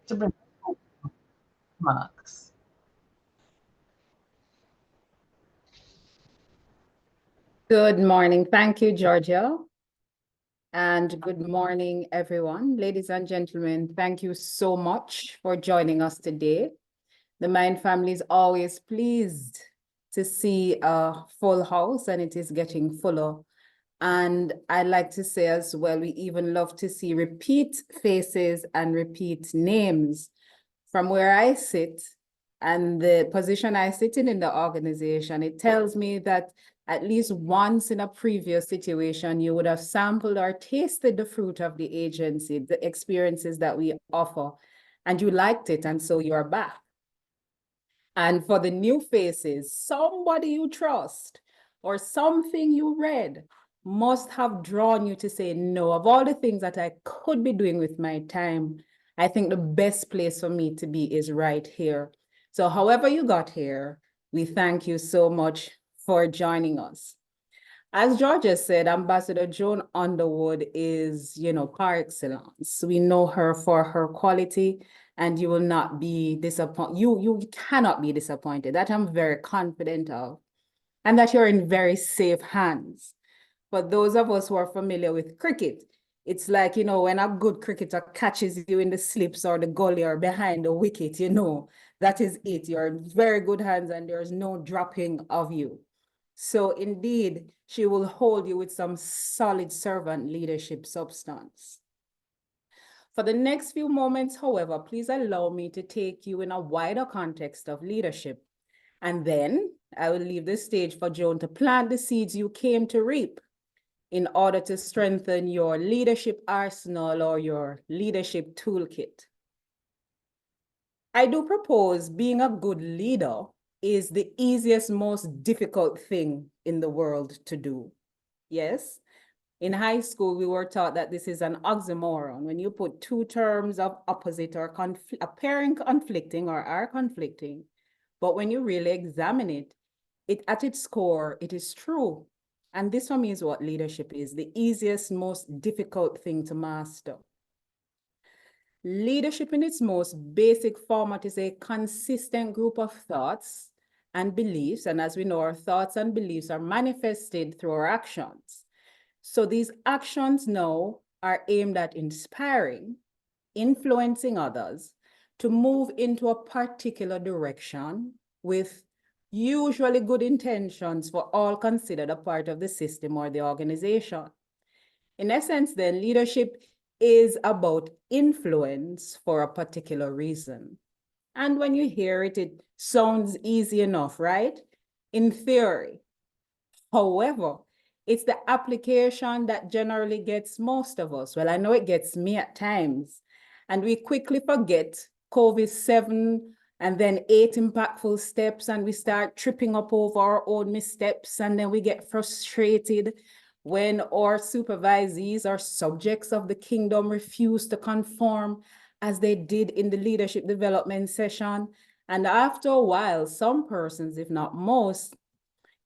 to bring marks. Good morning. Thank you, Georgia. And good morning, everyone. Ladies and gentlemen, thank you so much for joining us today. The Mind family is always pleased to see a full house, and it is getting fuller. And I'd like to say as well, we even love to see repeat faces and repeat names. From where I sit and the position I sit in the organization, it tells me that at least once in a previous situation, you would have sampled or tasted the fruit of the agency, the experiences that we offer, and you liked it, and so you're back. And for the new faces, somebody you trust or something you read must have drawn you to say, no, of all the things that I could be doing with my time, I think the best place for me to be is right here. So however you got here, we thank you so much for joining us. As Georgia said, Ambassador Joan Underwood is, par excellence. We know her for her quality, and you will not be disappointed. You cannot be disappointed. That I'm very confident of, and that you're in very safe hands. For those of us who are familiar with cricket, it's like, when a good cricketer catches you in the slips or the gully or behind the wicket, that is it. You're in very good hands and there's no dropping of you. So indeed, she will hold you with some solid servant leadership substance. For the next few moments, however, please allow me to take you in a wider context of leadership. And then I will leave the stage for Joan to plant the seeds you came to reap in order to strengthen your leadership arsenal or your leadership toolkit. I do propose being a good leader is the easiest, most difficult thing in the world to do. Yes, in high school, we were taught that this is an oxymoron. When you put two terms of opposite or appearing conflicting or are conflicting, but when you really examine it at its core, it is true. And this for me is what leadership is, the easiest, most difficult thing to master. Leadership in its most basic format is a consistent group of thoughts and beliefs. And as we know, our thoughts and beliefs are manifested through our actions. So these actions now are aimed at inspiring, influencing others to move into a particular direction with usually good intentions for all considered a part of the system or the organization. In essence, then, leadership is about influence for a particular reason. And when you hear it, it sounds easy enough, right? In theory. However, it's the application that generally gets most of us. Well, I know it gets me at times. And we quickly forget COVID-7 and then 8 impactful steps, and we start tripping up over our own missteps, and then we get frustrated when our supervisees or subjects of the kingdom refuse to conform as they did in the leadership development session. And after a while, some persons, if not most,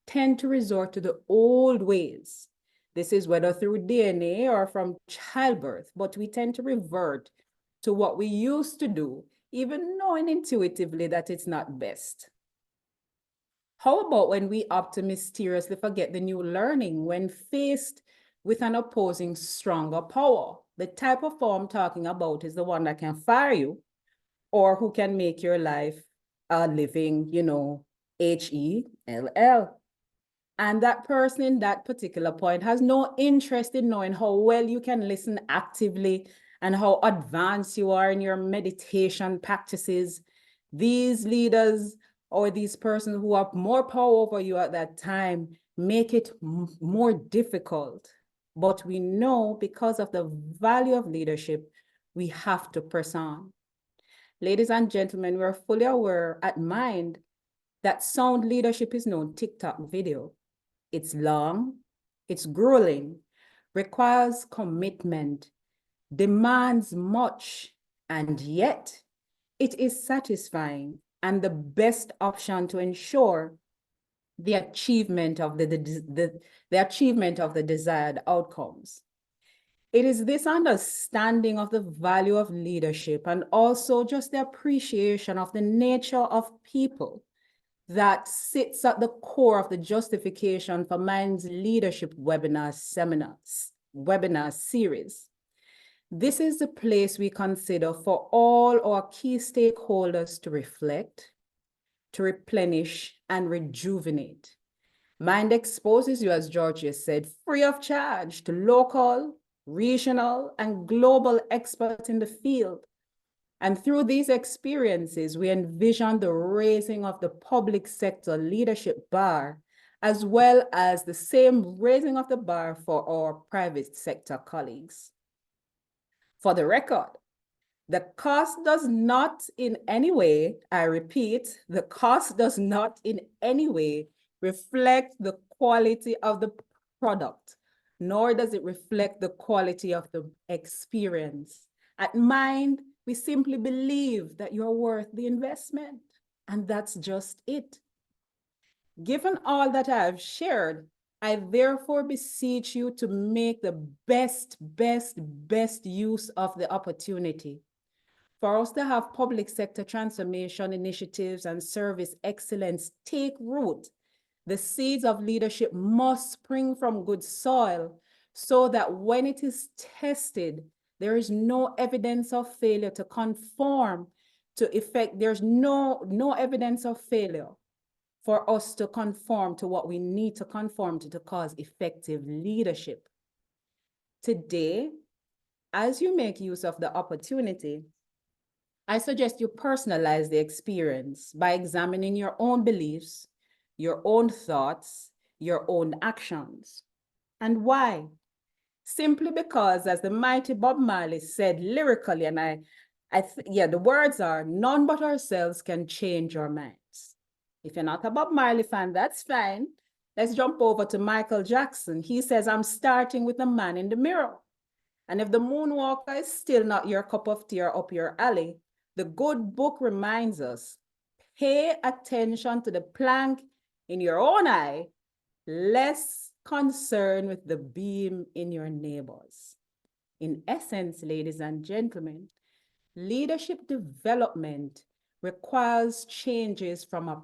tend to resort to the old ways. This is whether through DNA or from childbirth, but we tend to revert to what we used to do, even knowing intuitively that it's not best. How about when we opt to mysteriously forget the new learning when faced with an opposing stronger power? The type of power I'm talking about is the one that can fire you or who can make your life a living, HELL. And that person in that particular point has no interest in knowing how well you can listen actively and how advanced you are in your meditation practices. These leaders or these persons who have more power over you at that time make it more difficult. But we know because of the value of leadership, we have to press on. Ladies and gentlemen, we're fully aware at Mind that sound leadership is no TikTok video. It's long, it's grueling, requires commitment, demands much, and yet it is satisfying and the best option to ensure the achievement of the achievement of the desired outcomes. It is this understanding of the value of leadership and also just the appreciation of the nature of people that sits at the core of the justification for Mind's leadership webinar series. This is the place we consider for all our key stakeholders to reflect, to replenish, and rejuvenate. Mind exposes you, as Georgia said, free of charge to local, regional, and global experts in the field. And through these experiences, we envision the raising of the public sector leadership bar, as well as the same raising of the bar for our private sector colleagues. For the record, the cost does not in any way, I repeat, the cost does not in any way reflect the quality of the product, nor does it reflect the quality of the experience. At Mind, we simply believe that you're worth the investment, and that's just it. Given all that I have shared, I therefore beseech you to make the best use of the opportunity. For us to have public sector transformation initiatives and service excellence take root, the seeds of leadership must spring from good soil so that when it is tested, there is no evidence of failure to conform to effect. There's no evidence of failure for us to conform to what we need to conform to cause effective leadership. Today, as you make use of the opportunity, I suggest you personalize the experience by examining your own beliefs, your own thoughts, your own actions. And why? Simply because, as the mighty Bob Marley said lyrically, and the words are, none but ourselves can change our minds. If you're not a Bob Marley fan, that's fine. Let's jump over to Michael Jackson. He says, I'm starting with the man in the mirror. And if the moonwalker is still not your cup of tea or up your alley, the good book reminds us, pay attention to the plank in your own eye, less concern with the beam in your neighbor's. In essence, ladies and gentlemen, leadership development requires changes from a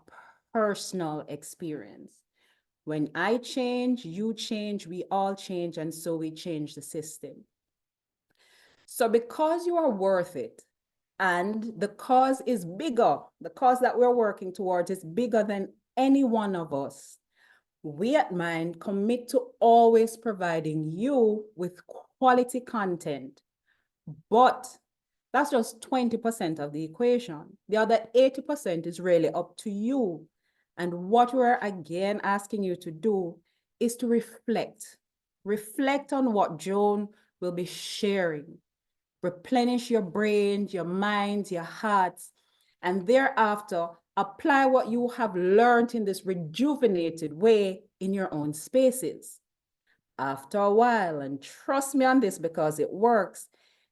personal experience. When I change, you change, we all change, and so we change the system. So because you are worth it, and the cause is bigger, the cause that we're working towards is bigger than any one of us, we at Mind commit to always providing you with quality content. But that's just 20% of the equation. The other 80% is really up to you. And what we're again asking you to do is to reflect. Reflect on what Joan will be sharing. Replenish your brains, your minds, your hearts, and thereafter apply what you have learned in this rejuvenated way in your own spaces. After a while, and trust me on this because it works,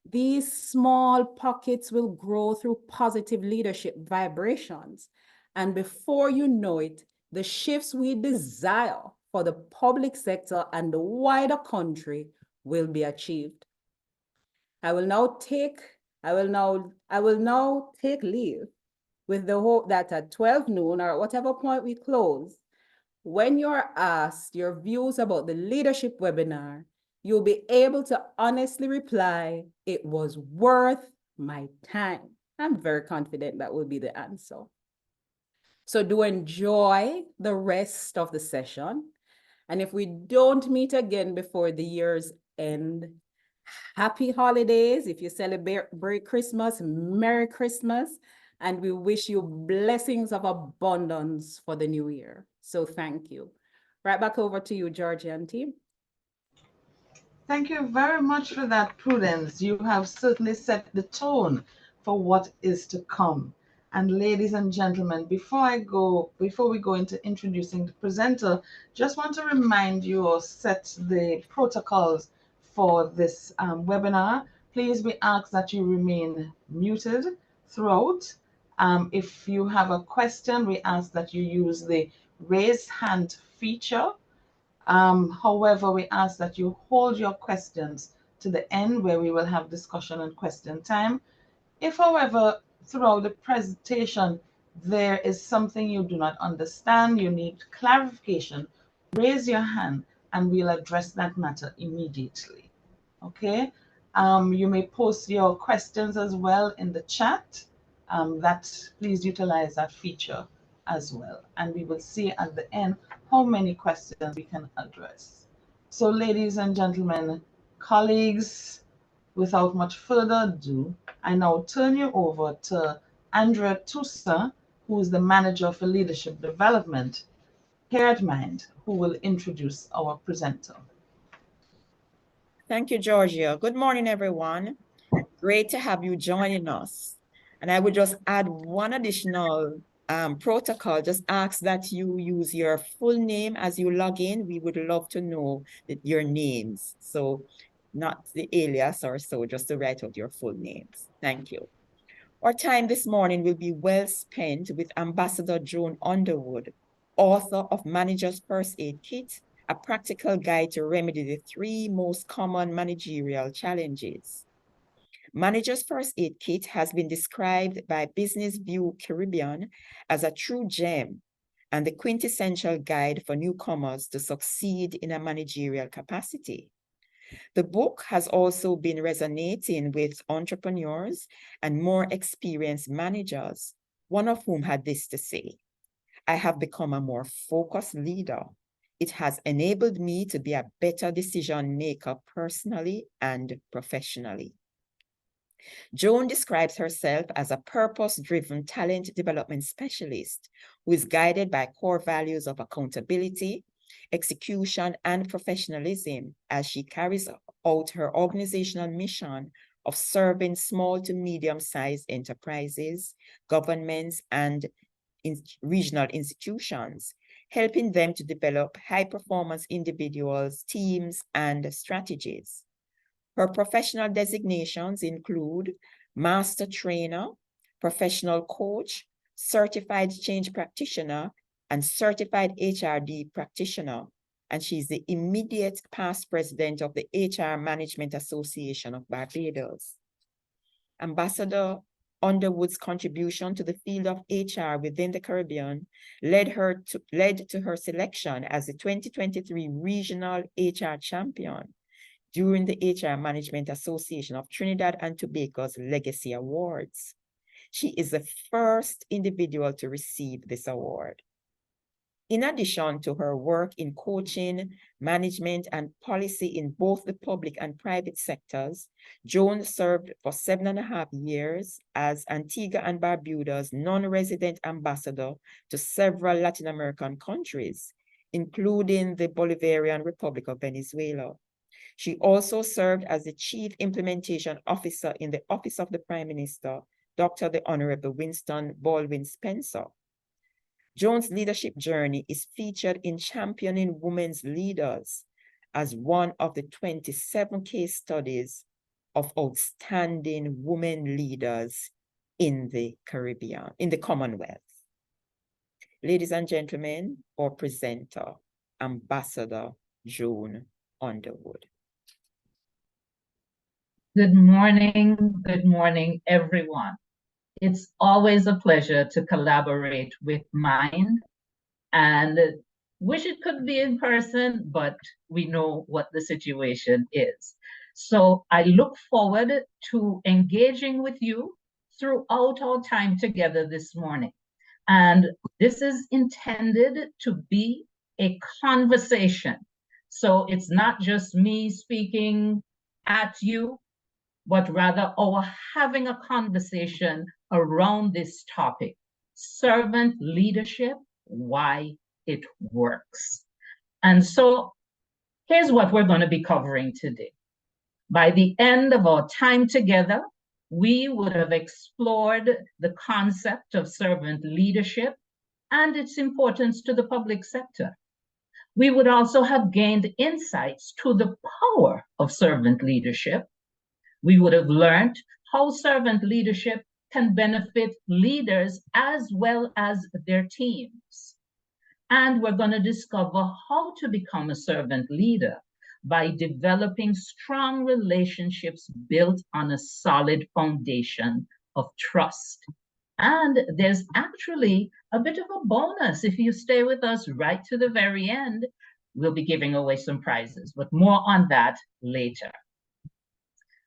these small pockets will grow through positive leadership vibrations. And before you know it, the shifts we desire for the public sector and the wider country will be achieved. I will now take leave with the hope that at 12 noon or whatever point we close, when you're asked your views about the leadership webinar, you'll be able to honestly reply, it was worth my time. I'm very confident that will be the answer. So do enjoy the rest of the session. And if we don't meet again before the year's end, happy holidays. If you celebrate Christmas, Merry Christmas. And we wish you blessings of abundance for the new year. So thank you. Right back over to you, Georgie and team. Thank you very much for that, Prudence. You have certainly set the tone for what is to come. And ladies and gentlemen, before we go into introducing the presenter, just want to remind you or set the protocols for this webinar. Please, we ask that you remain muted throughout. If you have a question, we ask that you use the raise hand feature. However, we ask that you hold your questions to the end where we will have discussion and question time. If, however, throughout the presentation there is something you do not understand, you need clarification, raise your hand and we'll address that matter immediately. Okay? You may post your questions as well in the chat. Please utilize that feature as well. And we will see at the end how many questions we can address. So, ladies and gentlemen, colleagues, without much further ado, I now turn you over to Andrea Tusa, who is the Manager for Leadership Development here at Mind, who will introduce our presenter. Thank you, Georgia. Good morning, everyone. Great to have you joining us. And I would just add one additional protocol. Just ask that you use your full name as you log in. We would love to know your names. So not the alias or so, just to write out your full names. Thank you. Our time this morning will be well spent with Ambassador Joan Underwood, author of Manager's First Aid Kit, a practical guide to remedy the 3 most common managerial challenges. Manager's First Aid Kit has been described by Business View Caribbean as a true gem and the quintessential guide for newcomers to succeed in a managerial capacity. The book has also been resonating with entrepreneurs and more experienced managers, one of whom had this to say: "I have become a more focused leader. It has enabled me to be a better decision maker personally and professionally." Joan describes herself as a purpose-driven talent development specialist who is guided by core values of accountability, execution, and professionalism as she carries out her organizational mission of serving small to medium-sized enterprises, governments, and regional institutions, helping them to develop high-performance individuals, teams, and strategies. Her professional designations include Master Trainer, Professional Coach, Certified Change Practitioner, and Certified HRD Practitioner, and she's the immediate past president of the HR Management Association of Barbados. Ambassador Underwood's contribution to the field of HR within the Caribbean led to her selection as the 2023 Regional HR Champion during the HR Management Association of Trinidad and Tobago's Legacy Awards. She is the first individual to receive this award. In addition to her work in coaching, management, and policy in both the public and private sectors, Joan served for 7.5 years as Antigua and Barbuda's non-resident ambassador to several Latin American countries, including the Bolivarian Republic of Venezuela. She also served as the Chief Implementation Officer in the Office of the Prime Minister, Dr. the Honorable Winston Baldwin Spencer. Joan's leadership journey is featured in Championing Women's Leaders as one of the 27 case studies of outstanding women leaders in the Caribbean, in the Commonwealth. Ladies and gentlemen, our presenter, Ambassador Joan Underwood. Good morning, everyone. It's always a pleasure to collaborate with Mind, and wish it could be in person, but we know what the situation is. So I look forward to engaging with you throughout our time together this morning. And this is intended to be a conversation. So it's not just me speaking at you, but rather our having a conversation around this topic: servant leadership, why it works. And so here's what we're going to be covering today. By the end of our time together, we would have explored the concept of servant leadership and its importance to the public sector. We would also have gained insights to the power of servant leadership. We would have learned how servant leadership can benefit leaders as well as their teams. And we're going to discover how to become a servant leader by developing strong relationships built on a solid foundation of trust. And there's actually a bit of a bonus if you stay with us right to the very end. We'll be giving away some prizes, but more on that later.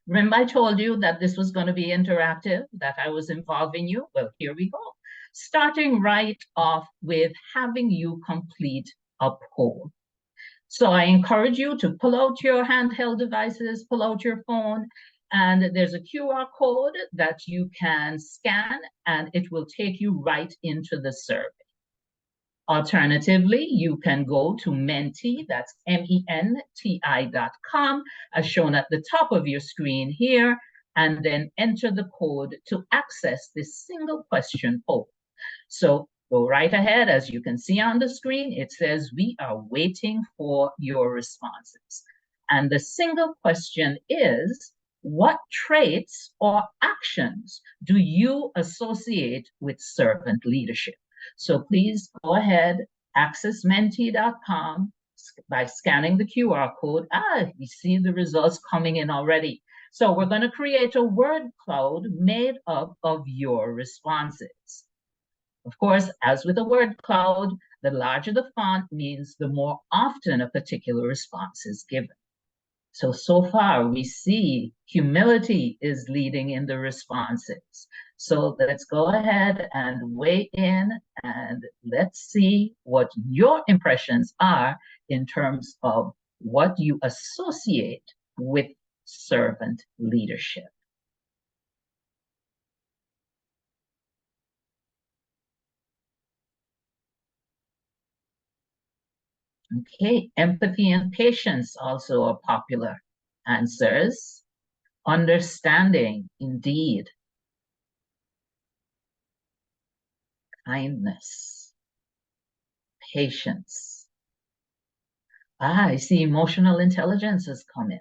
Remember, I told you that this was going to be interactive, that I was involving you? Well, here we go. Starting right off with having you complete a poll. So I encourage you to pull out your handheld devices, pull out your phone, and there's a QR code that you can scan, and it will take you right into the survey. Alternatively, you can go to Menti, that's MENTI.com, as shown at the top of your screen here, and then enter the code to access this single question poll. So go right ahead. As you can see on the screen, it says we are waiting for your responses. And the single question is, what traits or actions do you associate with servant leadership? So please go ahead, access menti.com by scanning the QR code. We see the results coming in already. So we're going to create a word cloud made up of your responses. Of course, as with a word cloud, the larger the font means the more often a particular response is given. So far we see humility is leading in the responses. So let's go ahead and weigh in and let's see what your impressions are in terms of what you associate with servant leadership. Okay, empathy and patience also are popular answers. Understanding, indeed. Kindness, patience. I see emotional intelligence has come in.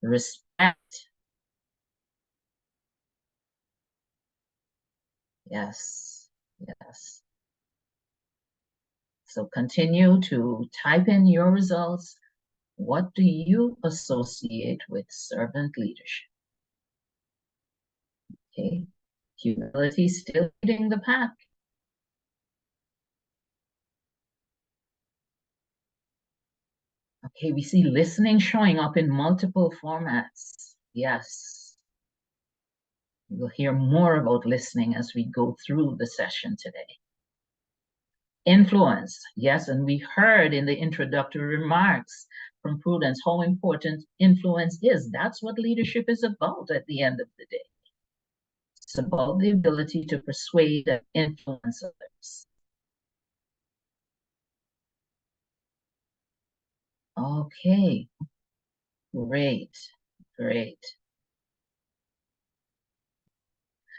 Respect. Yes, yes. So continue to type in your results. What do you associate with servant leadership? Okay, humility still leading the pack. Okay, we see listening showing up in multiple formats. Yes. We'll hear more about listening as we go through the session today. Influence, yes, and we heard in the introductory remarks from Prudence how important influence is. That's what leadership is about at the end of the day. It's about the ability to persuade and influence others. Okay, great, great.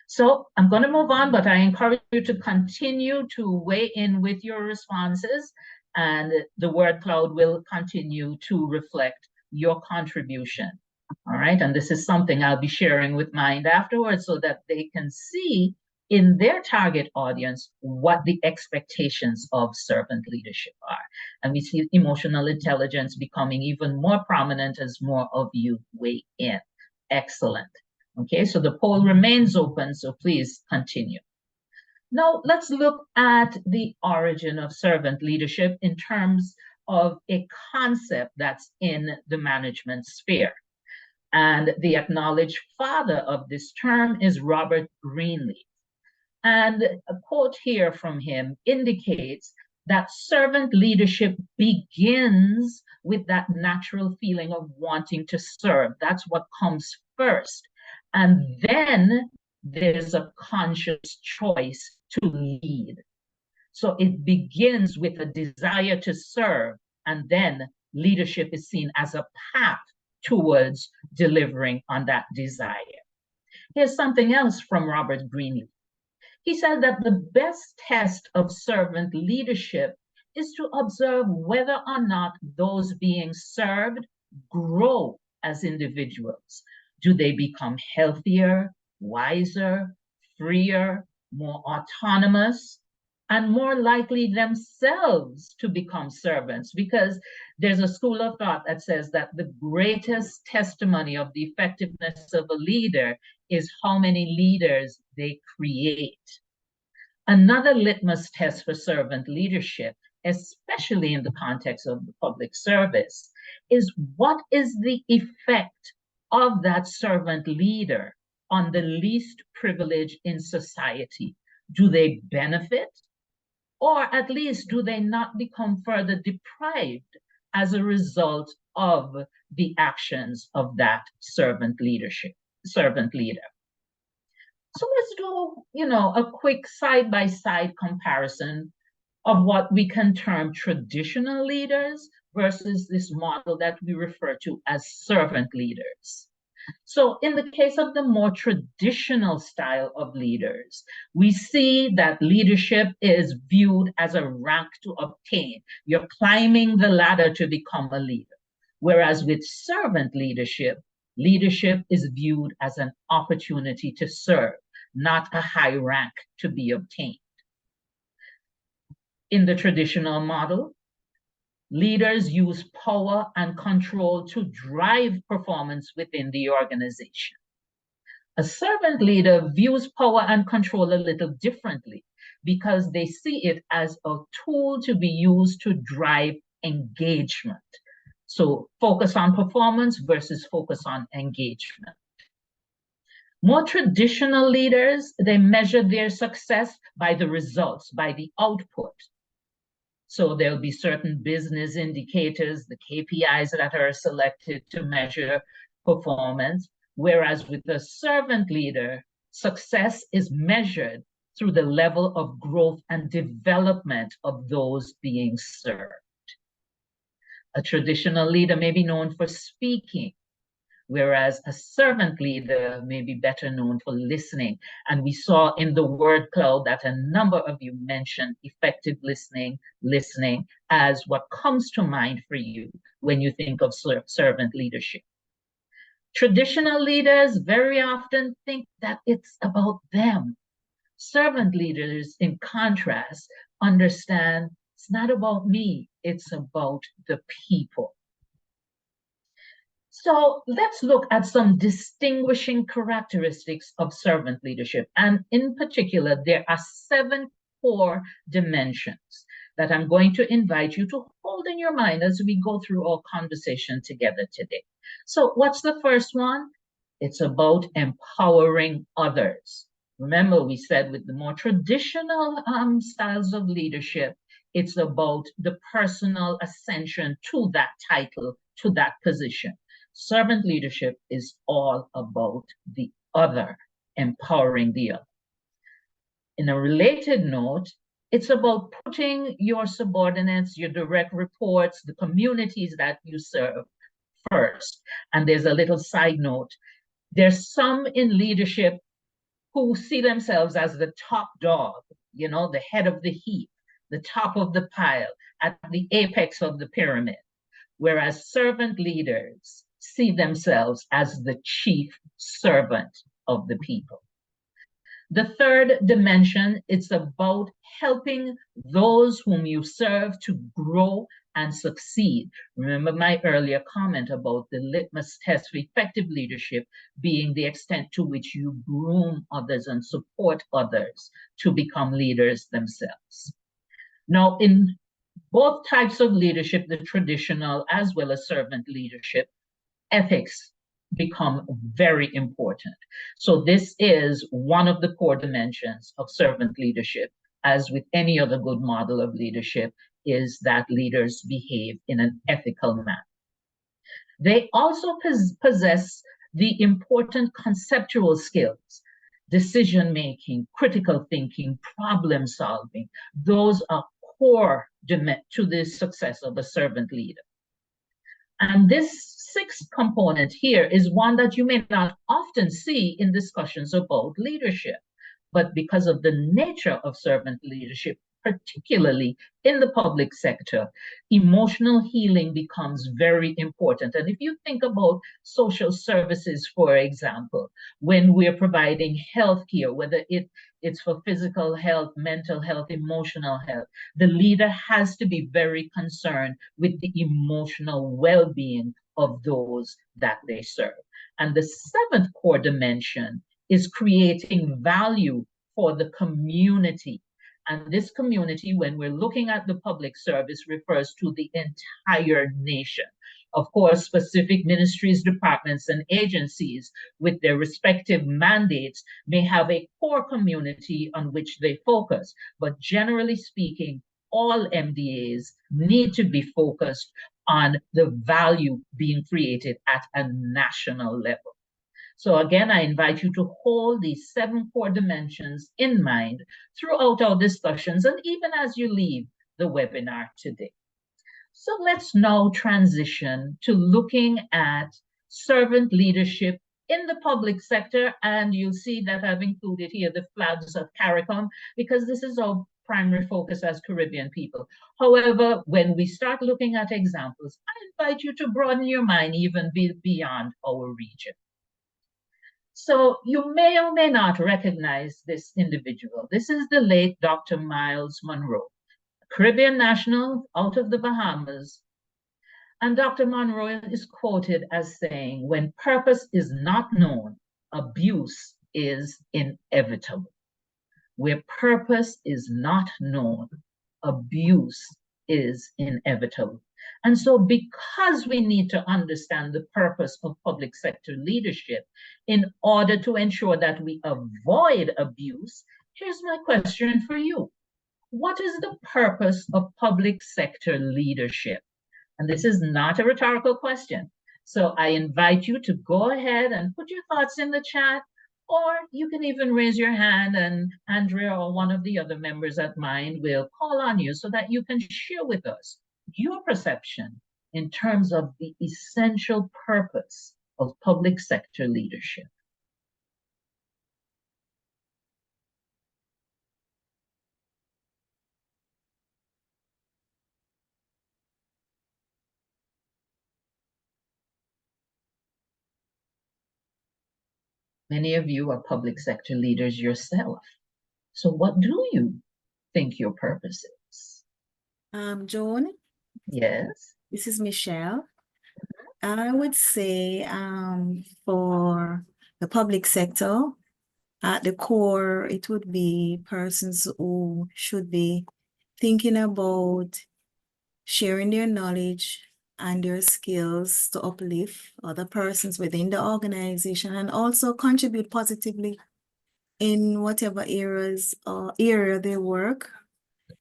So I'm going to move on, but I encourage you to continue to weigh in with your responses, and the word cloud will continue to reflect your contribution. All right, and this is something I'll be sharing with Mind afterwards so that they can see in their target audience what the expectations of servant leadership are. And we see emotional intelligence becoming even more prominent as more of you weigh in. Excellent. Okay, so the poll remains open, so please continue. Now, let's look at the origin of servant leadership in terms of a concept that's in the management sphere. And the acknowledged father of this term is Robert Greenleaf. And a quote here from him indicates that servant leadership begins with that natural feeling of wanting to serve. That's what comes first. And then there's a conscious choice to lead. So it begins with a desire to serve, and then leadership is seen as a path towards delivering on that desire. Here's something else from Robert Greenleaf. He said that the best test of servant leadership is to observe whether or not those being served grow as individuals. Do they become healthier, wiser, freer, more autonomous? and more likely themselves to become servants, because there's a school of thought that says that the greatest testimony of the effectiveness of a leader is how many leaders they create. Another litmus test for servant leadership, especially in the context of the public service, is what is the effect of that servant leader on the least privileged in society? Do they benefit? Or at least do they not become further deprived as a result of the actions of that servant leader? So let's do, a quick side-by-side comparison of what we can term traditional leaders versus this model that we refer to as servant leaders. So in the case of the more traditional style of leaders, we see that leadership is viewed as a rank to obtain. You're climbing the ladder to become a leader. Whereas with servant leadership, leadership is viewed as an opportunity to serve, not a high rank to be obtained. In the traditional model, leaders use power and control to drive performance within the organization. A servant leader views power and control a little differently because they see it as a tool to be used to drive engagement. So focus on performance versus focus on engagement. More traditional leaders, they measure their success by the results, by the output. So there'll be certain business indicators, the KPIs that are selected to measure performance, whereas with a servant leader, success is measured through the level of growth and development of those being served. A traditional leader may be known for speaking, whereas a servant leader may be better known for listening. And we saw in the word cloud that a number of you mentioned effective listening as what comes to mind for you when you think of servant leadership. Traditional leaders very often think that it's about them. Servant leaders, in contrast, understand it's not about me, it's about the people. So let's look at some distinguishing characteristics of servant leadership. And in particular, there are 7 core dimensions that I'm going to invite you to hold in your mind as we go through our conversation together today. So what's the first one? It's about empowering others. Remember, we said with the more traditional styles of leadership, it's about the personal ascension to that title, to that position. Servant leadership is all about the other, empowering the other. In a related note, it's about putting your subordinates, your direct reports, the communities that you serve first. And there's a little side note. There's some in leadership who see themselves as the top dog, the head of the heap, the top of the pile, at the apex of the pyramid, whereas servant leaders see themselves as the chief servant of the people. The third dimension, it's about helping those whom you serve to grow and succeed. Remember my earlier comment about the litmus test for effective leadership being the extent to which you groom others and support others to become leaders themselves. Now, in both types of leadership, the traditional as well as servant leadership, ethics become very important. So this is one of the core dimensions of servant leadership, as with any other good model of leadership, is that leaders behave in an ethical manner. They also possess the important conceptual skills, decision-making, critical thinking, problem solving. Those are core to the success of a servant leader. And this 6th component here is one that you may not often see in discussions about leadership, but because of the nature of servant leadership, particularly in the public sector, emotional healing becomes very important. And if you think about social services, for example, when we're providing healthcare, whether it's for physical health, mental health, emotional health, the leader has to be very concerned with the emotional well-being of those that they serve. And the seventh core dimension is creating value for the community. And this community, when we're looking at the public service, refers to the entire nation. Of course, specific ministries, departments, and agencies with their respective mandates may have a core community on which they focus. But generally speaking, all MDAs need to be focused on the value being created at a national level. So again, I invite you to hold these 7 core dimensions in mind throughout our discussions and even as you leave the webinar today. So let's now transition to looking at servant leadership in the public sector. And you'll see that I've included here the flags of CARICOM because this is our primary focus as Caribbean people. However, when we start looking at examples, I invite you to broaden your mind even beyond our region. So you may or may not recognize this individual. This is the late Dr. Miles Monroe, Caribbean national out of the Bahamas. And Dr. Monroe is quoted as saying, when purpose is not known, abuse is inevitable. Where purpose is not known, abuse is inevitable. And so because we need to understand the purpose of public sector leadership in order to ensure that we avoid abuse, here's my question for you. What is the purpose of public sector leadership? And this is not a rhetorical question. So I invite you to go ahead and put your thoughts in the chat, or you can even raise your hand and Andrea or one of the other members at Mind will call on you so that you can share with us your perception in terms of the essential purpose of public sector leadership. Many of you are public sector leaders yourself. So what do you think your purpose is? Joan? Yes. This is Michelle. I would say for the public sector, at the core, it would be persons who should be thinking about sharing their knowledge and their skills to uplift other persons within the organization and also contribute positively in whatever area they work.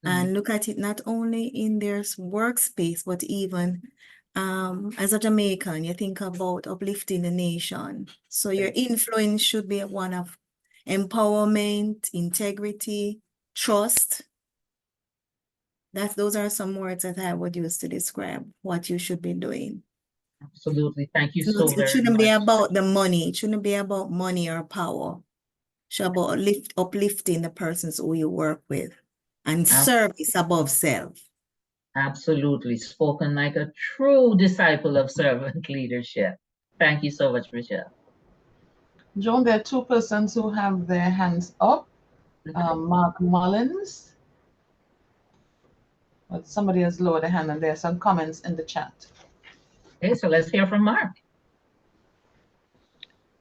And look at it not only in their workspace, but even as a Jamaican, you think about uplifting the nation. So your influence should be one of empowerment, integrity, trust. Those are some words that I would use to describe what you should be doing. Absolutely. Thank you so very much. It shouldn't be about the money. It shouldn't be about money or power. It's about uplifting the persons who you work with. And service above self. Absolutely. Spoken like a true disciple of servant leadership. Thank you so much, Michelle. Joan, there are 2 persons who have their hands up. Mark Mullins. But somebody has lowered a hand and there are some comments in the chat. Okay, so let's hear from Mark.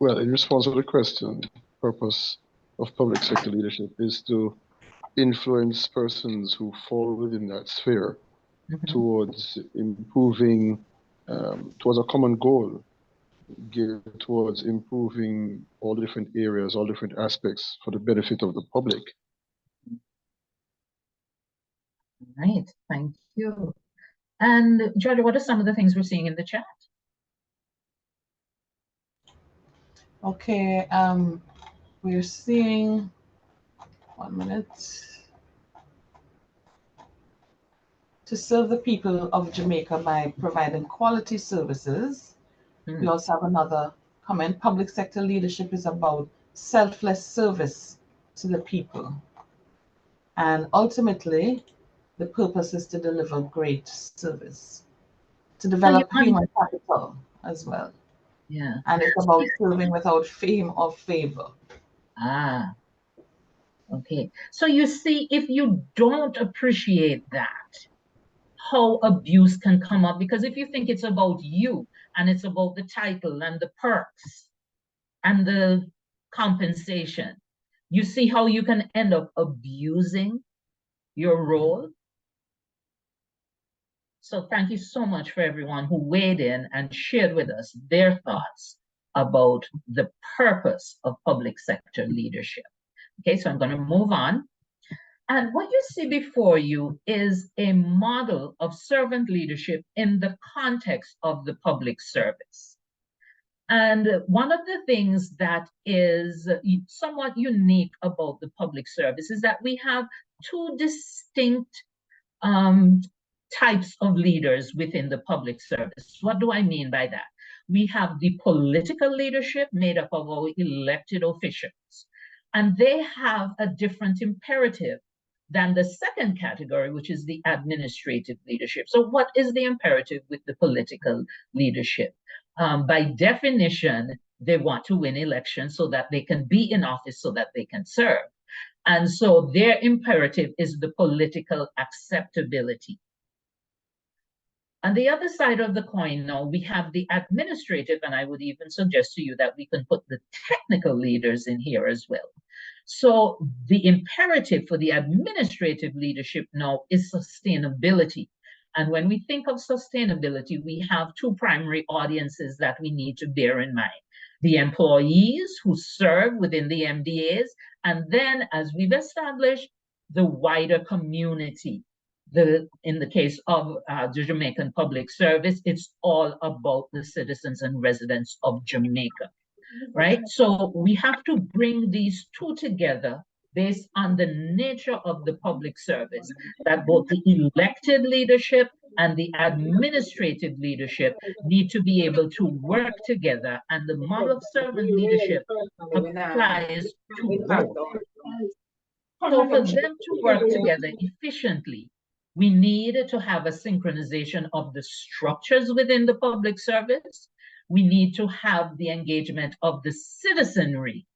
Well, in response to the question, purpose of public sector leadership is to influence persons who fall within that sphere towards improving, towards a common goal, geared towards improving all different areas, all different aspects for the benefit of the public. Right, thank you. And Georgia, what are some of the things we're seeing in the chat? Okay, we're seeing, 1 minute. To serve the people of Jamaica by providing quality services. We also have another comment. Public sector leadership is about selfless service to the people. And ultimately, the purpose is to deliver great service, to develop human capital as well. Yeah. And it's about serving without fame or favor. Ah, okay. So you see, if you don't appreciate that, how abuse can come up, because if you think it's about you and it's about the title and the perks and the compensation, you see how you can end up abusing your role. So thank you so much for everyone who weighed in and shared with us their thoughts about the purpose of public sector leadership. Okay, so I'm going to move on. And what you see before you is a model of servant leadership in the context of the public service. And one of the things that is somewhat unique about the public service is that we have two distinct types of leaders within the public service. What do I mean by that? We have the political leadership made up of our elected officials, and they have a different imperative than the second category, which is the administrative leadership. So what is the imperative with the political leadership? By definition, they want to win elections so that they can be in office, so that they can serve. And so their imperative is the political acceptability. On the other side of the coin now, we have the administrative, and I would even suggest to you that we can put the technical leaders in here as well. So the imperative for the administrative leadership now is sustainability. And when we think of sustainability, we have two primary audiences that we need to bear in mind. The employees who serve within the MDAs, and then, as we've established, the wider community. In the case of the Jamaican Public Service, it's all about the citizens and residents of Jamaica, right? So we have to bring these two together based on the nature of the public service, that both the elected leadership and the administrative leadership need to be able to work together, and the model of servant leadership applies to both. So for them to work together efficiently, we need to have a synchronization of the structures within the public service. We need to have the engagement of the citizenry,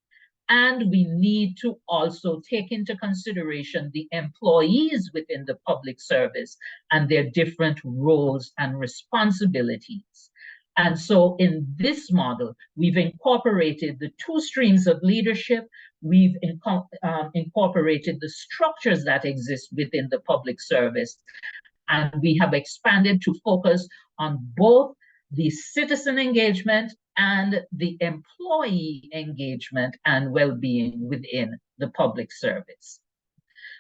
and we need to also take into consideration the employees within the public service and their different roles and responsibilities. And so in this model, we've incorporated the two streams of leadership. We've incorporated the structures that exist within the public service, and we have expanded to focus on both the citizen engagement and the employee engagement and well-being within the public service.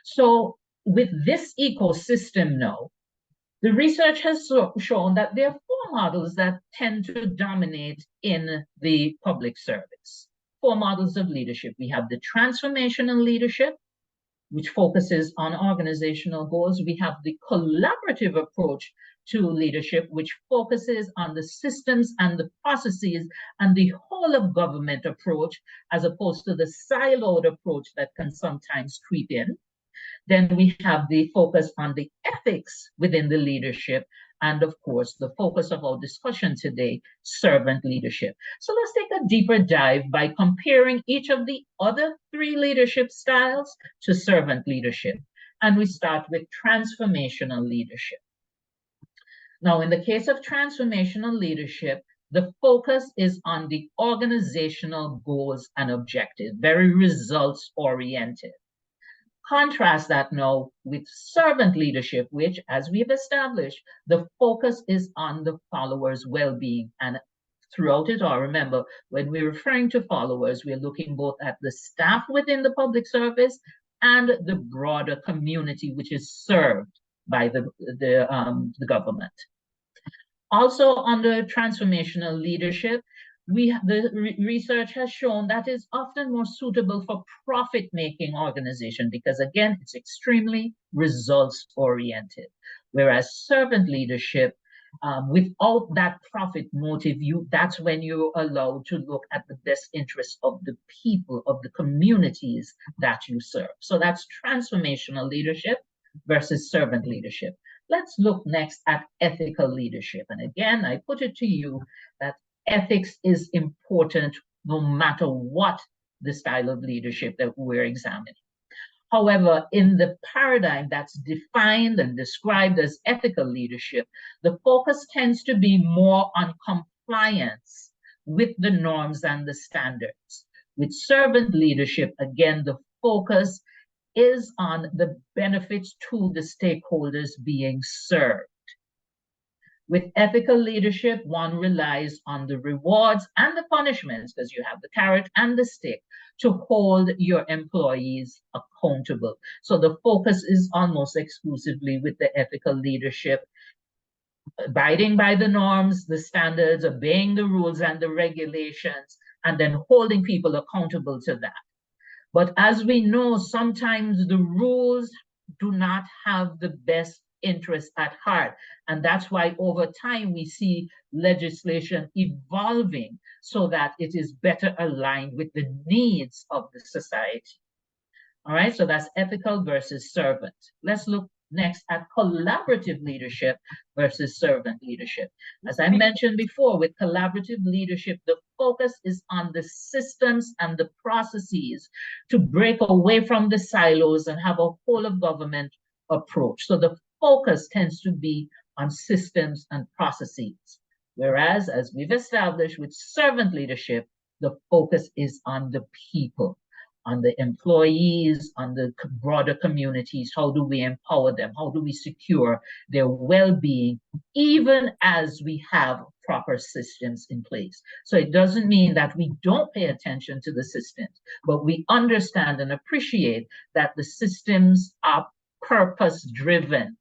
So with this ecosystem now, the research has shown that there are four models that tend to dominate in the public service. Four models of leadership. We have the transformational leadership, which focuses on organizational goals. We have the collaborative approach to leadership, which focuses on the systems and the processes and the whole of government approach, as opposed to the siloed approach that can sometimes creep in. Then we have the focus on the ethics within the leadership, and of course, the focus of our discussion today, servant leadership. So let's take a deeper dive by comparing each of the other three leadership styles to servant leadership. And we start with transformational leadership. Now, in the case of transformational leadership, the focus is on the organizational goals and objectives, very results oriented. Contrast that now with servant leadership, which, as we've established, the focus is on the followers' well-being. And throughout it all, remember, when we're referring to followers, we're looking both at the staff within the public service and the broader community, which is served by the government. Also, under transformational leadership, the research has shown that is often more suitable for profit-making organization because, again, it's extremely results-oriented. Whereas servant leadership Without that profit motive, that's when you're allowed to look at the best interest of the people, of the communities that you serve. So that's transformational leadership versus servant leadership. Let's look next at ethical leadership. And again, I put it to you that ethics is important no matter what the style of leadership that we're examining. However, in the paradigm that's defined and described as ethical leadership, the focus tends to be more on compliance with the norms and the standards. With servant leadership, again, the focus is on the benefits to the stakeholders being served. With ethical leadership, one relies on the rewards and the punishments, because you have the carrot and the stick, to hold your employees accountable. So the focus is almost exclusively with the ethical leadership, abiding by the norms, the standards, obeying the rules and the regulations, and then holding people accountable to that. But as we know, sometimes the rules do not have the best interest at heart. And that's why over time we see legislation evolving so that it is better aligned with the needs of the society. All right, so that's ethical versus servant. Let's look next at collaborative leadership versus servant leadership. As I mentioned before, with collaborative leadership, the focus is on the systems and the processes to break away from the silos and have a whole of government approach. So the focus tends to be on systems and processes. Whereas, as we've established with servant leadership, the focus is on the people, on the employees, on the broader communities. How do we empower them? How do we secure their well-being, even as we have proper systems in place? So it doesn't mean that we don't pay attention to the systems, but we understand and appreciate that the systems are purpose-driven.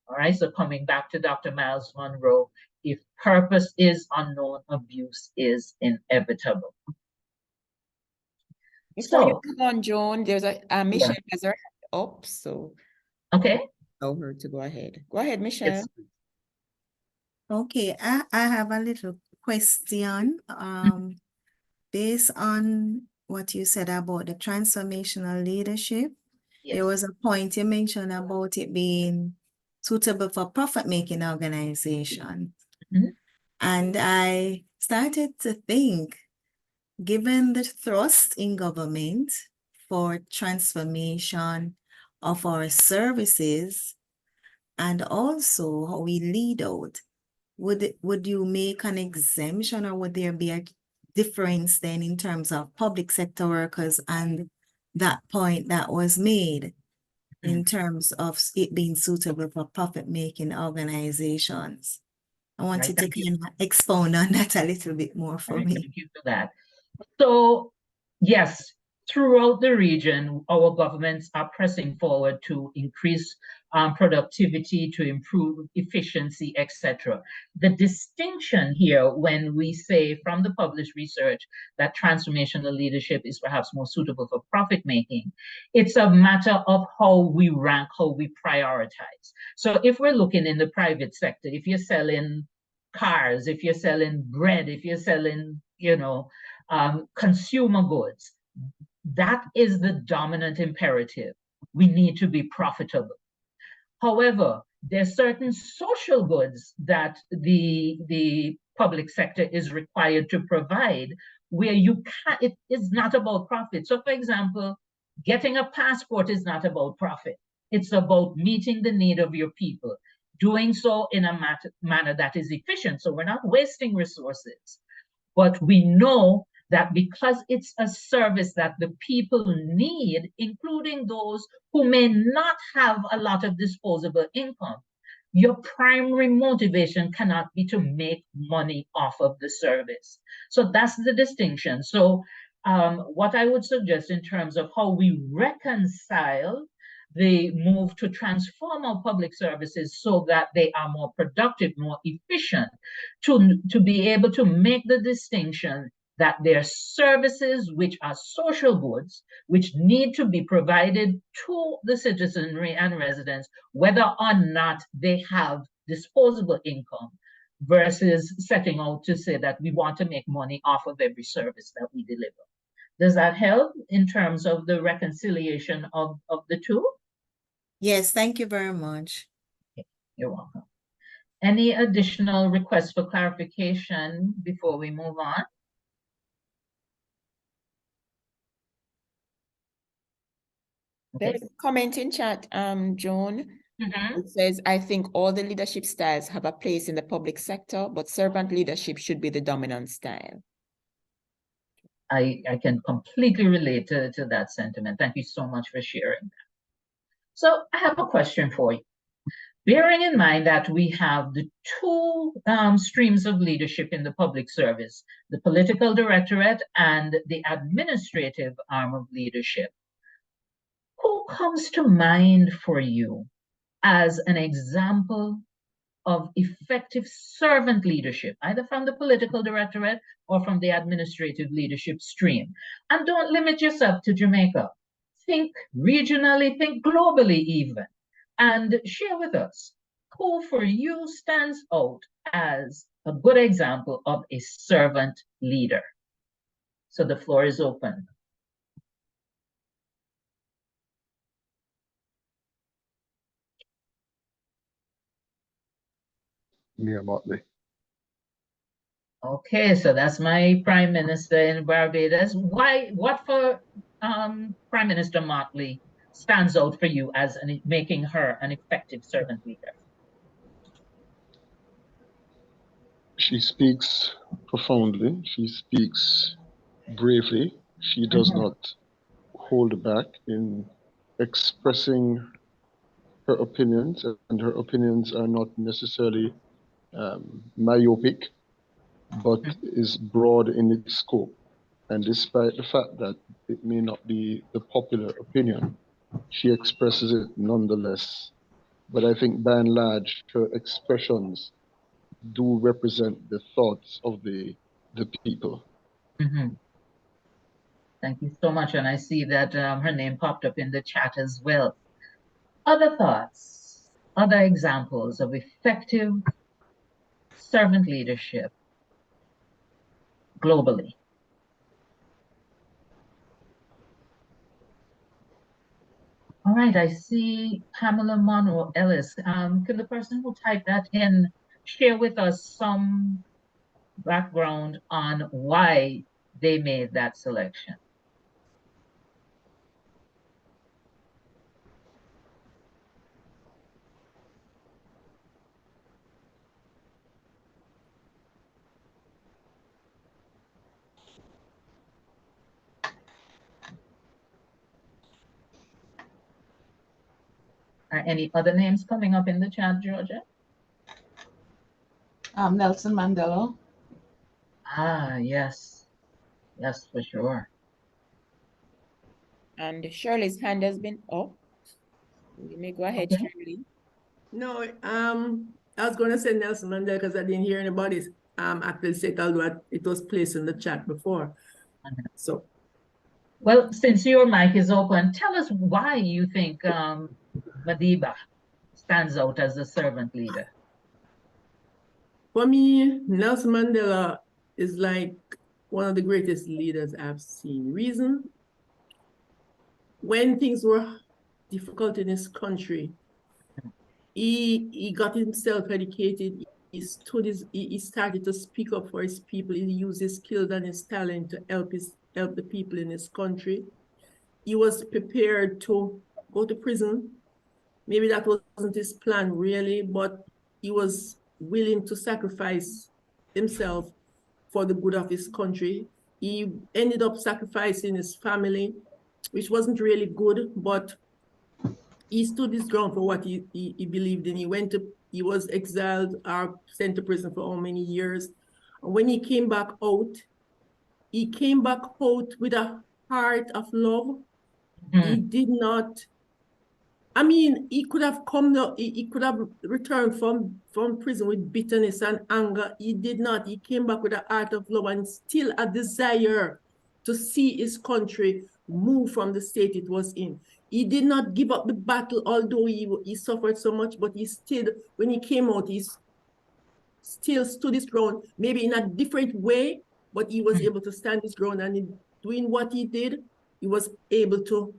All right, so coming back to Dr. Miles Monroe, if purpose is unknown, abuse is inevitable. Before you come on, Joan, there's a Michelle has her hand up, so okay, allow her to go ahead. Go ahead, Michelle. Yes. Okay, I have a little question. Based on what you said about the transformational leadership, Yes. there was a point you mentioned about it being suitable for profit-making organization. Mhm. And I started to think, given the thrust in government for transformation of our services and also how we lead out, would you make an exemption, or would there be a difference then in terms of public sector workers and that point that was made in terms of it being suitable for profit-making organizations? I want you to kind of expound on that a little bit more for me. Thank you for that. So, yes, throughout the region, our governments are pressing forward to increase productivity, to improve efficiency, etc. The distinction here, when we say from the published research that transformational leadership is perhaps more suitable for profit making, it's a matter of how we rank, how we prioritize. So if we're looking in the private sector, if you're selling cars, if you're selling bread, if you're selling, consumer goods, that is the dominant imperative. We need to be profitable. However, there's certain social goods that the public sector is required to provide where it is not about profit. So for example, getting a passport is not about profit. It's about meeting the need of your people, doing so in a manner that is efficient. So we're not wasting resources, but we know that because it's a service that the people need, including those who may not have a lot of disposable income, your primary motivation cannot be to make money off of the service. So that's the distinction. So what I would suggest in terms of how we reconcile the move to transform our public services so that they are more productive, more efficient, to be able to make the distinction that there are services which are social goods, which need to be provided to the citizenry and residents, whether or not they have disposable income, versus setting out to say that we want to make money off of every service that we deliver. Does that help in terms of the reconciliation of the two? Yes, thank you very much. You're welcome. Any additional requests for clarification before we move on? There is a comment in chat, Joan. It says, I think all the leadership styles have a place in the public sector, but servant leadership should be the dominant style. I can completely relate to that sentiment. Thank you so much for sharing that. So I have a question for you. Bearing in mind that we have the two streams of leadership in the public service, the political directorate and the administrative arm of leadership, who comes to mind for you as an example of effective servant leadership, either from the political directorate or from the administrative leadership stream? And don't limit yourself to Jamaica. Think regionally, think globally even, and share with us who for you stands out as a good example of a servant leader. So the floor is open. Mia Motley. Okay, so that's my Prime Minister in Barbados. Why? What for Prime Minister Motley stands out for you as making her an effective servant leader? She speaks profoundly. She speaks bravely. She does not hold back in expressing her opinions, and her opinions are not necessarily myopic, but is broad in its scope. And despite the fact that it may not be the popular opinion, she expresses it nonetheless. But I think by and large, her expressions do represent the thoughts of the people. Thank you so much. And I see that her name popped up in the chat as well. Other thoughts, other examples of effective servant leadership globally? All right, I see Pamela Monroe Ellis. Can the person who typed that in share with us some background on why they made that selection? Are any other names coming up in the chat, Georgia? Nelson Mandela. Ah, yes. Yes, for sure. And Shirley's hand has been up. You may go ahead, Okay. Shirley. No, I was going to say Nelson Mandela because I didn't hear anybody actually say it, although it was placed in the chat before. So, well, since your mic is open, tell us why you think Madiba stands out as a servant leader. for me, Nelson Mandela is like one of the greatest leaders I've seen. Reason? When things were difficult in his country, he got himself educated. He started to speak up for his people. He used his skills and his talent to help the people in his country. He was prepared to go to prison. Maybe that wasn't his plan really, but he was willing to sacrifice himself for the good of his country. He ended up sacrificing his family, which wasn't really good, but he stood his ground for what he believed in. He was exiled or sent to prison for how many years. And when he came back out with a heart of love. He did not, I mean, he could have he could have returned from prison with bitterness and anger. He did not. He came back with a heart of love and still a desire to see his country move from the state it was in. He did not give up the battle, although he suffered so much, but he still, when he came out, he still stood his ground, maybe in a different way, but he was able to stand his ground, and in doing what he did, he was able to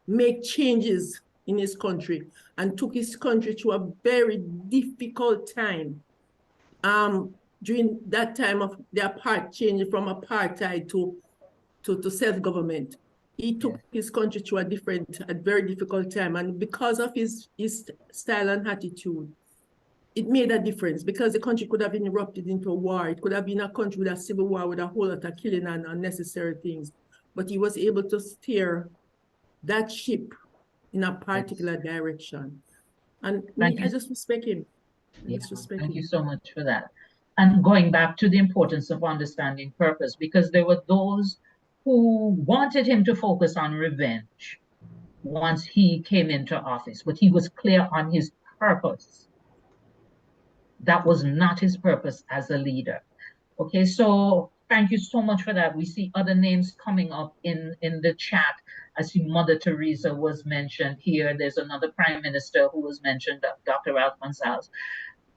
make changes in his country and took his country through a very difficult time. During that time of the changing from apartheid to self-government. He took his country through a very difficult time. And because of his style and attitude, it made a difference, because the country could have erupted into a war. It could have been a country with a civil war with a whole lot of killing and unnecessary things. But he was able to steer that ship in a particular direction. And I just respect him. Thank you so much for that. And going back to the importance of understanding purpose, because there were those who wanted him to focus on revenge once he came into office, but he was clear on his purpose. That was not his purpose as a leader. Okay, so thank you so much for that. We see other names coming up in the chat. I see Mother Teresa was mentioned here. There's another Prime Minister who was mentioned, Dr. Ralph Gonsalves.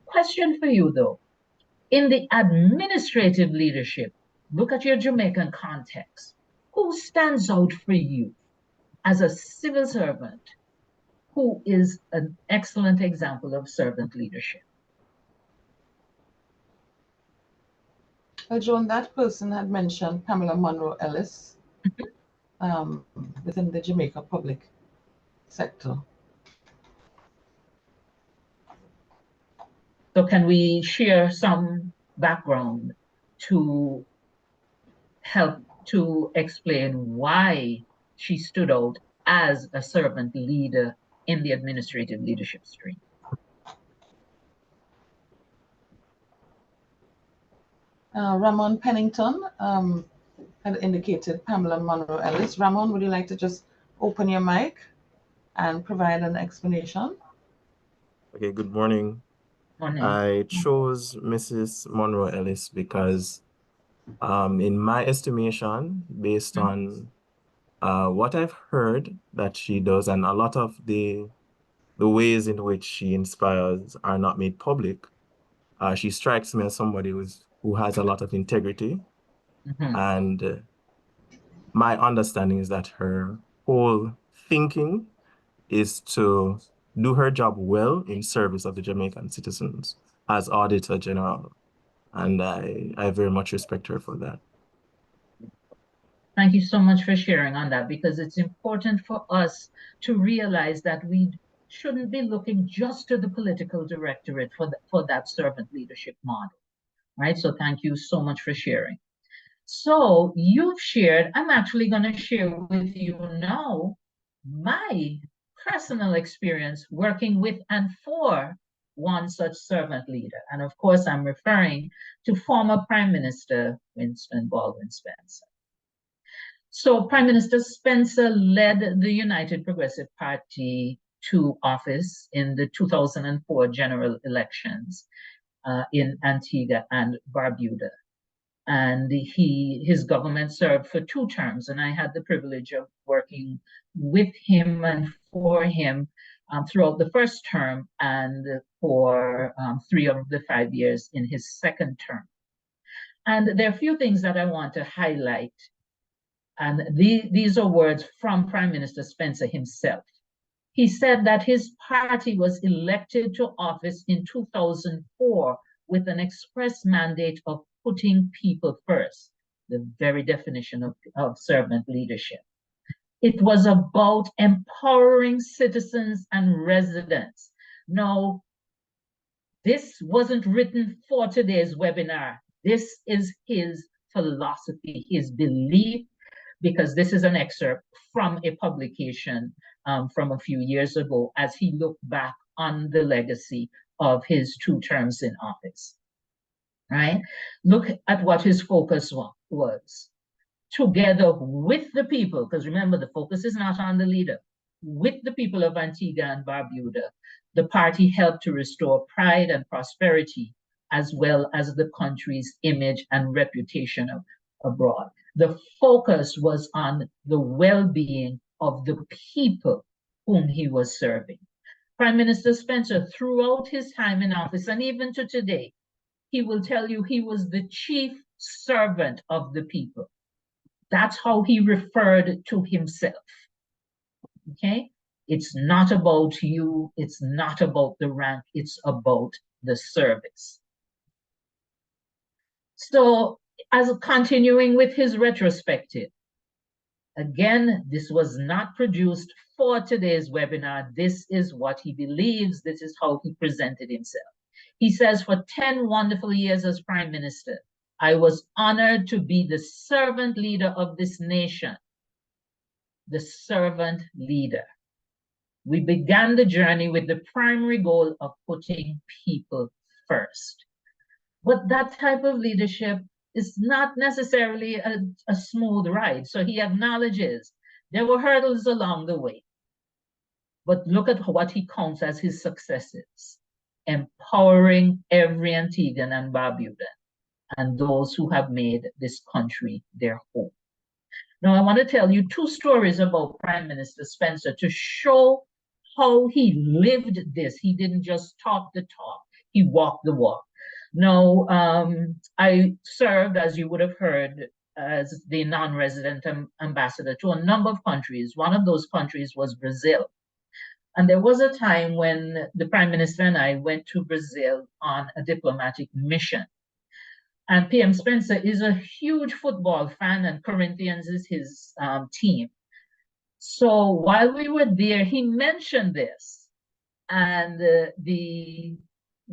Question for you though. In the administrative leadership, look at your Jamaican context. Who stands out for you as a civil servant who is an excellent example of servant leadership? Well, Joan, that person had mentioned Pamela Monroe Ellis within the Jamaica public sector. So can we share some background to help to explain why she stood out as a servant leader in the administrative leadership stream? Ramon Pennington had indicated Pamela Monroe Ellis. Ramon, would you like to just open your mic and provide an explanation? Okay, good morning. Morning. I chose Mrs. Monroe Ellis because in my estimation, based on what I've heard that she does, and a lot of the ways in which she inspires are not made public, she strikes me as somebody who has a lot of integrity. And my understanding is that her whole thinking is to do her job well in service of the Jamaican citizens as Auditor General. And I very much respect her for that. Thank you so much for sharing on that, because it's important for us to realize that we shouldn't be looking just to the political directorate for that servant leadership model, right? So thank you so much for sharing. So you've shared, I'm actually going to share with you now my personal experience working with and for one such servant leader. And of course, I'm referring to former Prime Minister Winston Baldwin Spencer. So Prime Minister Spencer led the United Progressive Party to office in the 2004 general elections in Antigua and Barbuda. And his government served for 2 terms, and I had the privilege of working with him and for him throughout the first term and for 3 of the 5 years in his second term. And there are a few things that I want to highlight. And these are words from Prime Minister Spencer himself. He said that his party was elected to office in 2004 with an express mandate of putting people first, the very definition of servant leadership. It was about empowering citizens and residents. Now, this wasn't written for today's webinar. This is his philosophy, his belief, because this is an excerpt from a publication from a few years ago as he looked back on the legacy of his 2 terms in office, right? Look at what his focus was. Together with the people, because remember, the focus is not on the leader, with the people of Antigua and Barbuda, the party helped to restore pride and prosperity, as well as the country's image and reputation abroad. The focus was on the well-being of the people whom he was serving. Prime Minister Spencer, throughout his time in office, and even to today, he will tell you he was the chief servant of the people. That's how he referred to himself. Okay? It's not about you, it's not about the rank, it's about the service. So, as continuing with his retrospective, again, this was not produced for today's webinar. This is what he believes, this is how he presented himself. He says, for 10 wonderful years as Prime Minister, I was honored to be the servant leader of this nation. The servant leader. We began the journey with the primary goal of putting people first. But that type of leadership is not necessarily a smooth ride. So he acknowledges there were hurdles along the way. But look at what he counts as his successes. Empowering every Antiguan and Barbudan and those who have made this country their home. Now, I want to tell you 2 stories about Prime Minister Spencer to show how he lived this. He didn't just talk the talk, he walked the walk. Now, I served, as you would have heard, as the non-resident ambassador to a number of countries. One of those countries was Brazil. And there was a time when the Prime Minister and I went to Brazil on a diplomatic mission. And PM Spencer is a huge football fan, and Corinthians is his team. So while we were there, he mentioned this, and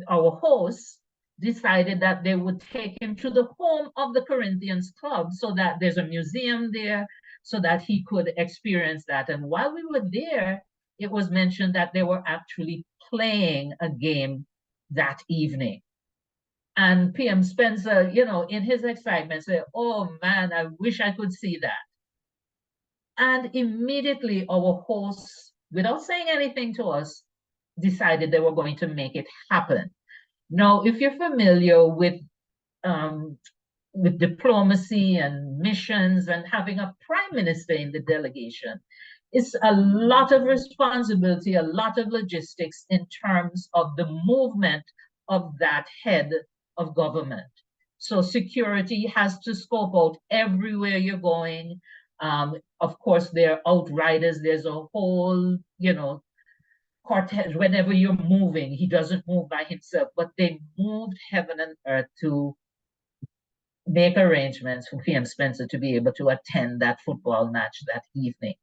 our hosts decided that they would take him to the home of the Corinthians club, so that there's a museum there, so that he could experience that. And while we were there, it was mentioned that they were actually playing a game that evening. And PM Spencer, you know, in his excitement said, oh man, I wish I could see that. And immediately our hosts, without saying anything to us, decided they were going to make it happen. Now, if you're familiar with diplomacy and missions and having a prime minister in the delegation, it's a lot of responsibility, a lot of logistics in terms of the movement of that head of government. So security has to scope out everywhere you're going. Of course, there are outriders. There's a whole, cortege. Whenever you're moving, he doesn't move by himself, but they moved heaven and earth to make arrangements for PM Spencer to be able to attend that football match that evening.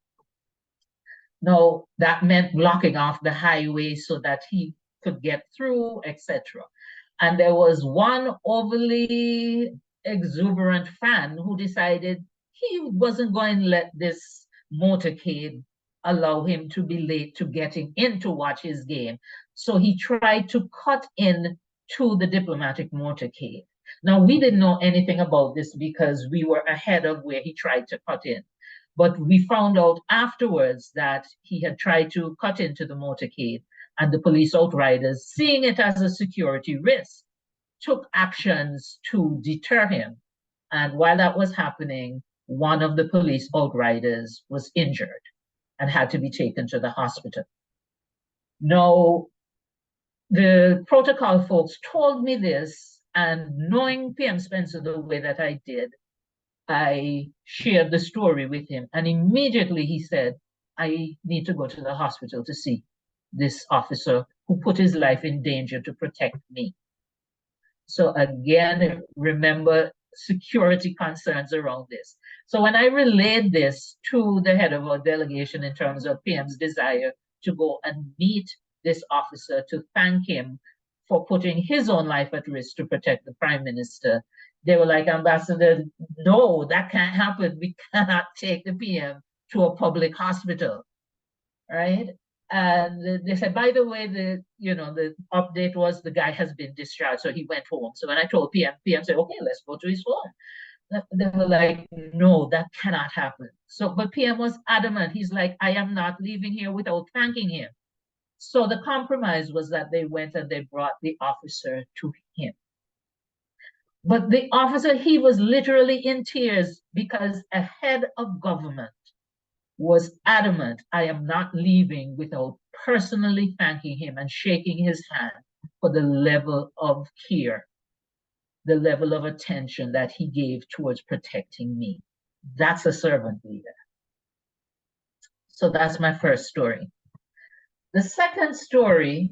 Now, that meant blocking off the highway so that he could get through, etc. And there was one overly exuberant fan who decided he wasn't going to let this motorcade allow him to be late to getting in to watch his game. So he tried to cut in to the diplomatic motorcade. Now, we didn't know anything about this because we were ahead of where he tried to cut in. But we found out afterwards that he had tried to cut into the motorcade, and the police outriders, seeing it as a security risk, took actions to deter him. And while that was happening, one of the police outriders was injured and had to be taken to the hospital. Now, the protocol folks told me this, and knowing PM Spencer the way that I did, I shared the story with him, and immediately he said, I need to go to the hospital to see this officer who put his life in danger to protect me. So again, remember security concerns around this. So when I relayed this to the head of our delegation in terms of PM's desire to go and meet this officer to thank him for putting his own life at risk to protect the Prime Minister, they were like, Ambassador, no, that can't happen. We cannot take the PM to a public hospital, right? And they said, by the way, the update was the guy has been discharged, so he went home. So when I told PM said, okay, let's go to his home. They were like, no, that cannot happen. So, but PM was adamant. He's like, I am not leaving here without thanking him. So the compromise was that they went and they brought the officer to him. But the officer, he was literally in tears because a head of government was adamant, I am not leaving without personally thanking him and shaking his hand for the level of care the level of attention that he gave towards protecting me. That's a servant leader. So that's my first story. The second story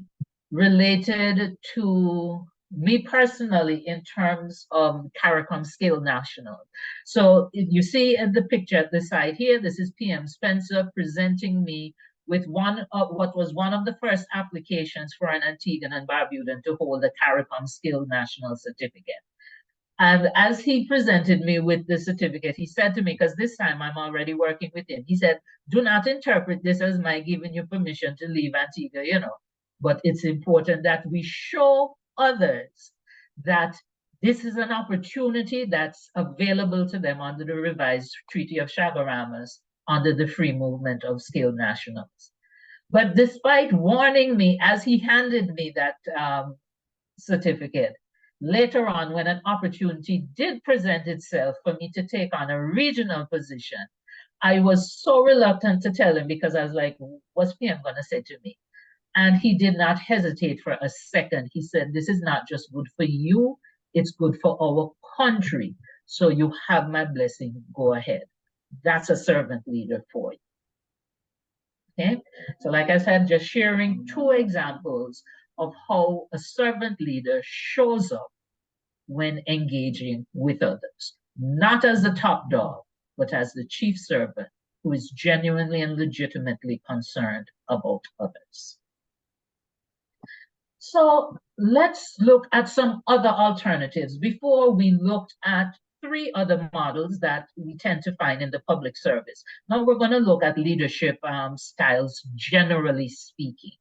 related to me personally in terms of CARICOM Scale National. So you see in the picture at the side here, this is PM Spencer presenting me with one of what was one of the first applications for an Antiguan and Barbudan to hold a CARICOM Scale National certificate. And as he presented me with the certificate, he said to me, because this time I'm already working with him, he said, do not interpret this as my giving you permission to leave Antigua, you know, but it's important that we show others that this is an opportunity that's available to them under the revised Treaty of Chaguaramas, under the free movement of skilled nationals. But despite warning me as he handed me that certificate, later on, when an opportunity did present itself for me to take on a regional position, I was so reluctant to tell him because I was like, what's PM going to say to me? And he did not hesitate for a second. He said, this is not just good for you, it's good for our country. So you have my blessing, go ahead. That's a servant leader for you. Okay, so like I said, just sharing two examples of how a servant leader shows up when engaging with others, not as the top dog, but as the chief servant who is genuinely and legitimately concerned about others. So let's look at some other alternatives before we looked at three other models that we tend to find in the public service. Now we're going to look at leadership styles, generally speaking.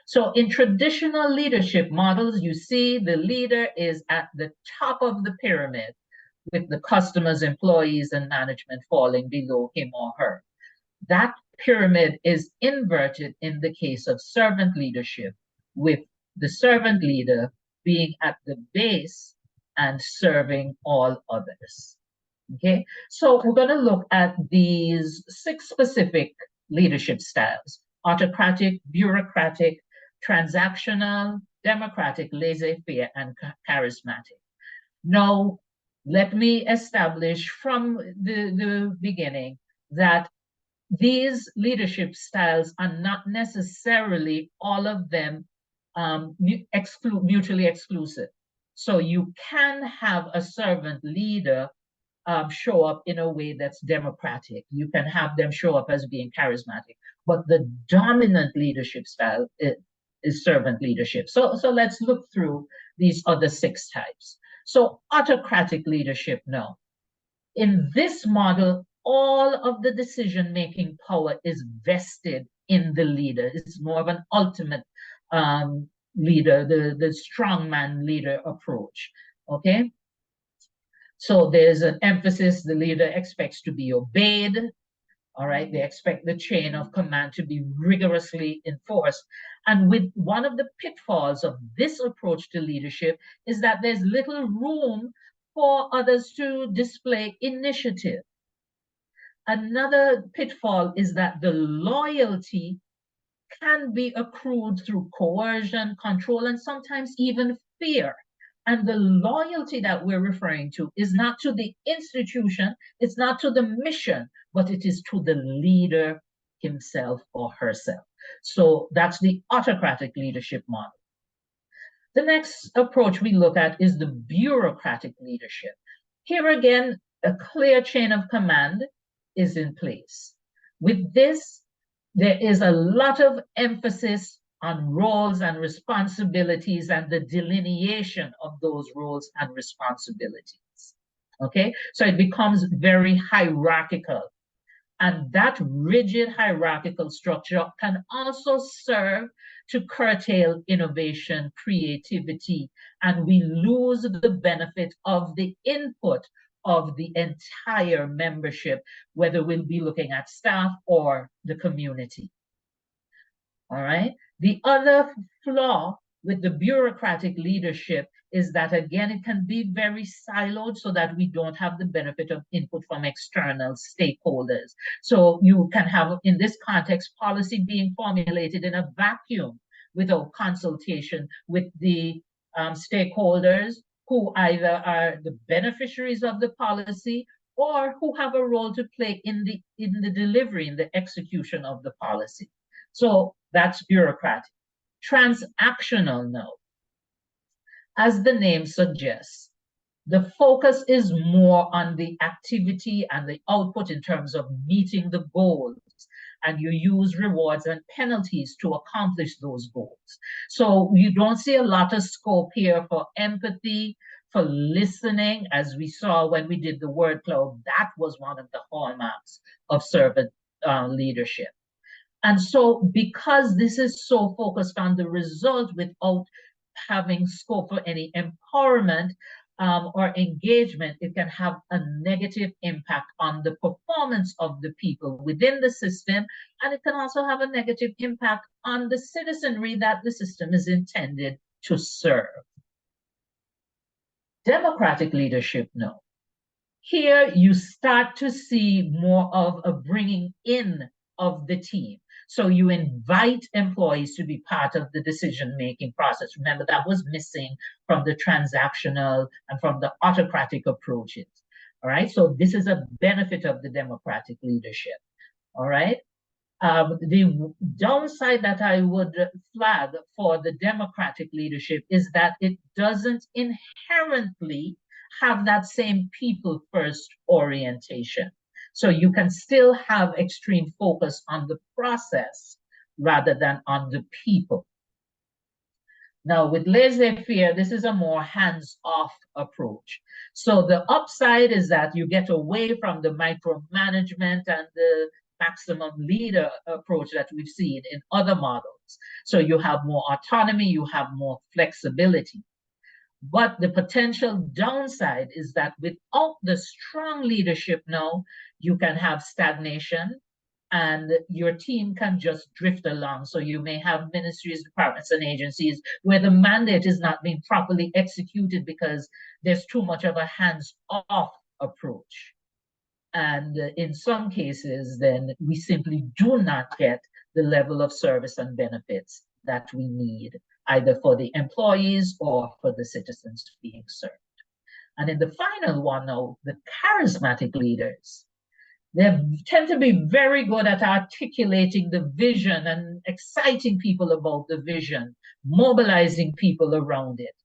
So in traditional leadership models, you see the leader is at the top of the pyramid with the customers, employees, and management falling below him or her. That pyramid is inverted in the case of servant leadership, with the servant leader being at the base and serving all others. Okay, so we're going to look at these 6 specific leadership styles: autocratic, bureaucratic, transactional, democratic, laissez-faire, and charismatic. Now, let me establish from the beginning that these leadership styles are not necessarily all of them mutually exclusive. So you can have a servant leader show up in a way that's democratic. You can have them show up as being charismatic, but the dominant leadership style is servant leadership. So let's look through these other 6 types. So autocratic leadership now. In this model, all of the decision-making power is vested in the leader. It's more of an ultimate leader, the strongman leader approach, okay? So there's an emphasis, the leader expects to be obeyed, all right? They expect the chain of command to be rigorously enforced. And with one of the pitfalls of this approach to leadership is that there's little room for others to display initiative. Another pitfall is that the loyalty can be accrued through coercion, control, and sometimes even fear. And the loyalty that we're referring to is not to the institution, it's not to the mission, but it is to the leader himself or herself. So that's the autocratic leadership model. The next approach we look at is the bureaucratic leadership. Here again, a clear chain of command is in place. With this, there is a lot of emphasis on roles and responsibilities and the delineation of those roles and responsibilities. Okay, so it becomes very hierarchical. And that rigid hierarchical structure can also serve to curtail innovation, creativity, and we lose the benefit of the input of the entire membership, whether we'll be looking at staff or the community. All right. The other flaw with the bureaucratic leadership is that, again, it can be very siloed so that we don't have the benefit of input from external stakeholders. So you can have, in this context, policy being formulated in a vacuum without consultation with the stakeholders who either are the beneficiaries of the policy or who have a role to play in the delivery, in the execution of the policy. So that's bureaucratic. Transactional now. As the name suggests, the focus is more on the activity and the output in terms of meeting the goals, and you use rewards and penalties to accomplish those goals. So you don't see a lot of scope here for empathy, for listening, as we saw when we did the word cloud. That was one of the hallmarks of servant leadership. And so because this is so focused on the result without having scope for any empowerment or engagement, it can have a negative impact on the performance of the people within the system, and it can also have a negative impact on the citizenry that the system is intended to serve. Democratic leadership, no. Here you start to see more of a bringing in of the team. So you invite employees to be part of the decision-making process. Remember, that was missing from the transactional and from the autocratic approaches. All right, so this is a benefit of the democratic leadership. All right. The downside that I would flag for the democratic leadership is that it doesn't inherently have that same people first orientation. So you can still have extreme focus on the process rather than on the people. Now with laissez-faire, this is a more hands-off approach. So the upside is that you get away from the micromanagement and the maximum leader approach that we've seen in other models. So you have more autonomy, you have more flexibility. But the potential downside is that without the strong leadership now, you can have stagnation and your team can just drift along. So you may have ministries, departments, and agencies where the mandate is not being properly executed because there's too much of a hands-off approach. And in some cases, then we simply do not get the level of service and benefits that we need, either for the employees or for the citizens being served. And in the final one, now, the charismatic leaders, they tend to be very good at articulating the vision and exciting people about the vision, mobilizing people around it.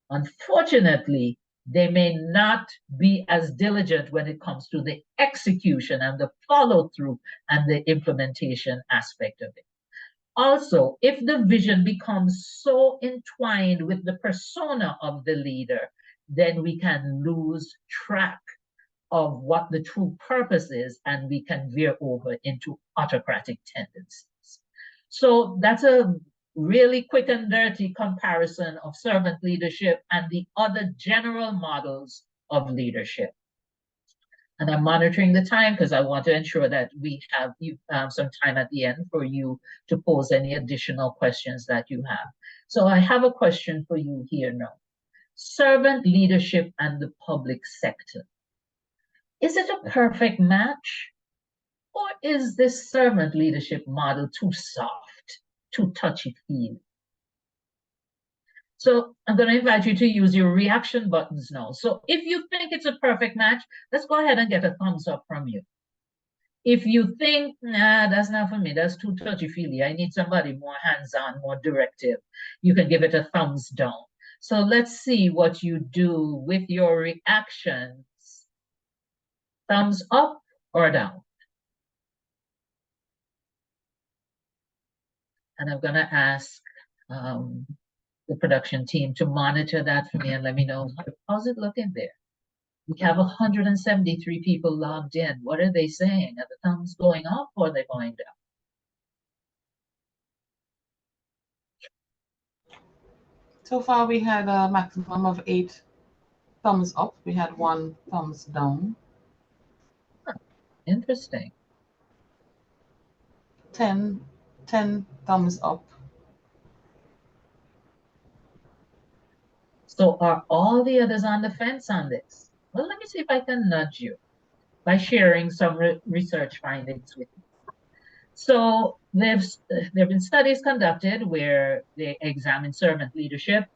Unfortunately, they may not be as diligent when it comes to the execution and the follow-through and the implementation aspect of it. Also, if the vision becomes so entwined with the persona of the leader, then we can lose track of what the true purpose is, and we can veer over into autocratic tendencies. So that's a really quick and dirty comparison of servant leadership and the other general models of leadership. And I'm monitoring the time because I want to ensure that we have some time at the end for you to pose any additional questions that you have. So I have a question for you here now. Servant leadership and the public sector. Is it a perfect match? Or is this servant leadership model too soft, too touchy-feely? So I'm going to invite you to use your reaction buttons now. So if you think it's a perfect match, let's go ahead and get a thumbs up from you. If you think, nah, that's not for me, that's too touchy-feely, I need somebody more hands-on, more directive, you can give it a thumbs down. So let's see what you do with your reactions. Thumbs up or down? And I'm going to ask the production team to monitor that for me and let me know how's it looking there. We have 173 people logged in. What are they saying? Are the thumbs going up or are they going down? So far, we had a maximum of 8 thumbs up. We had 1 thumbs down. Huh. Interesting. 10 thumbs up. So are all the others on the fence on this? Well, let me see if I can nudge you by sharing some research findings with you. So there have been studies conducted where they examine servant leadership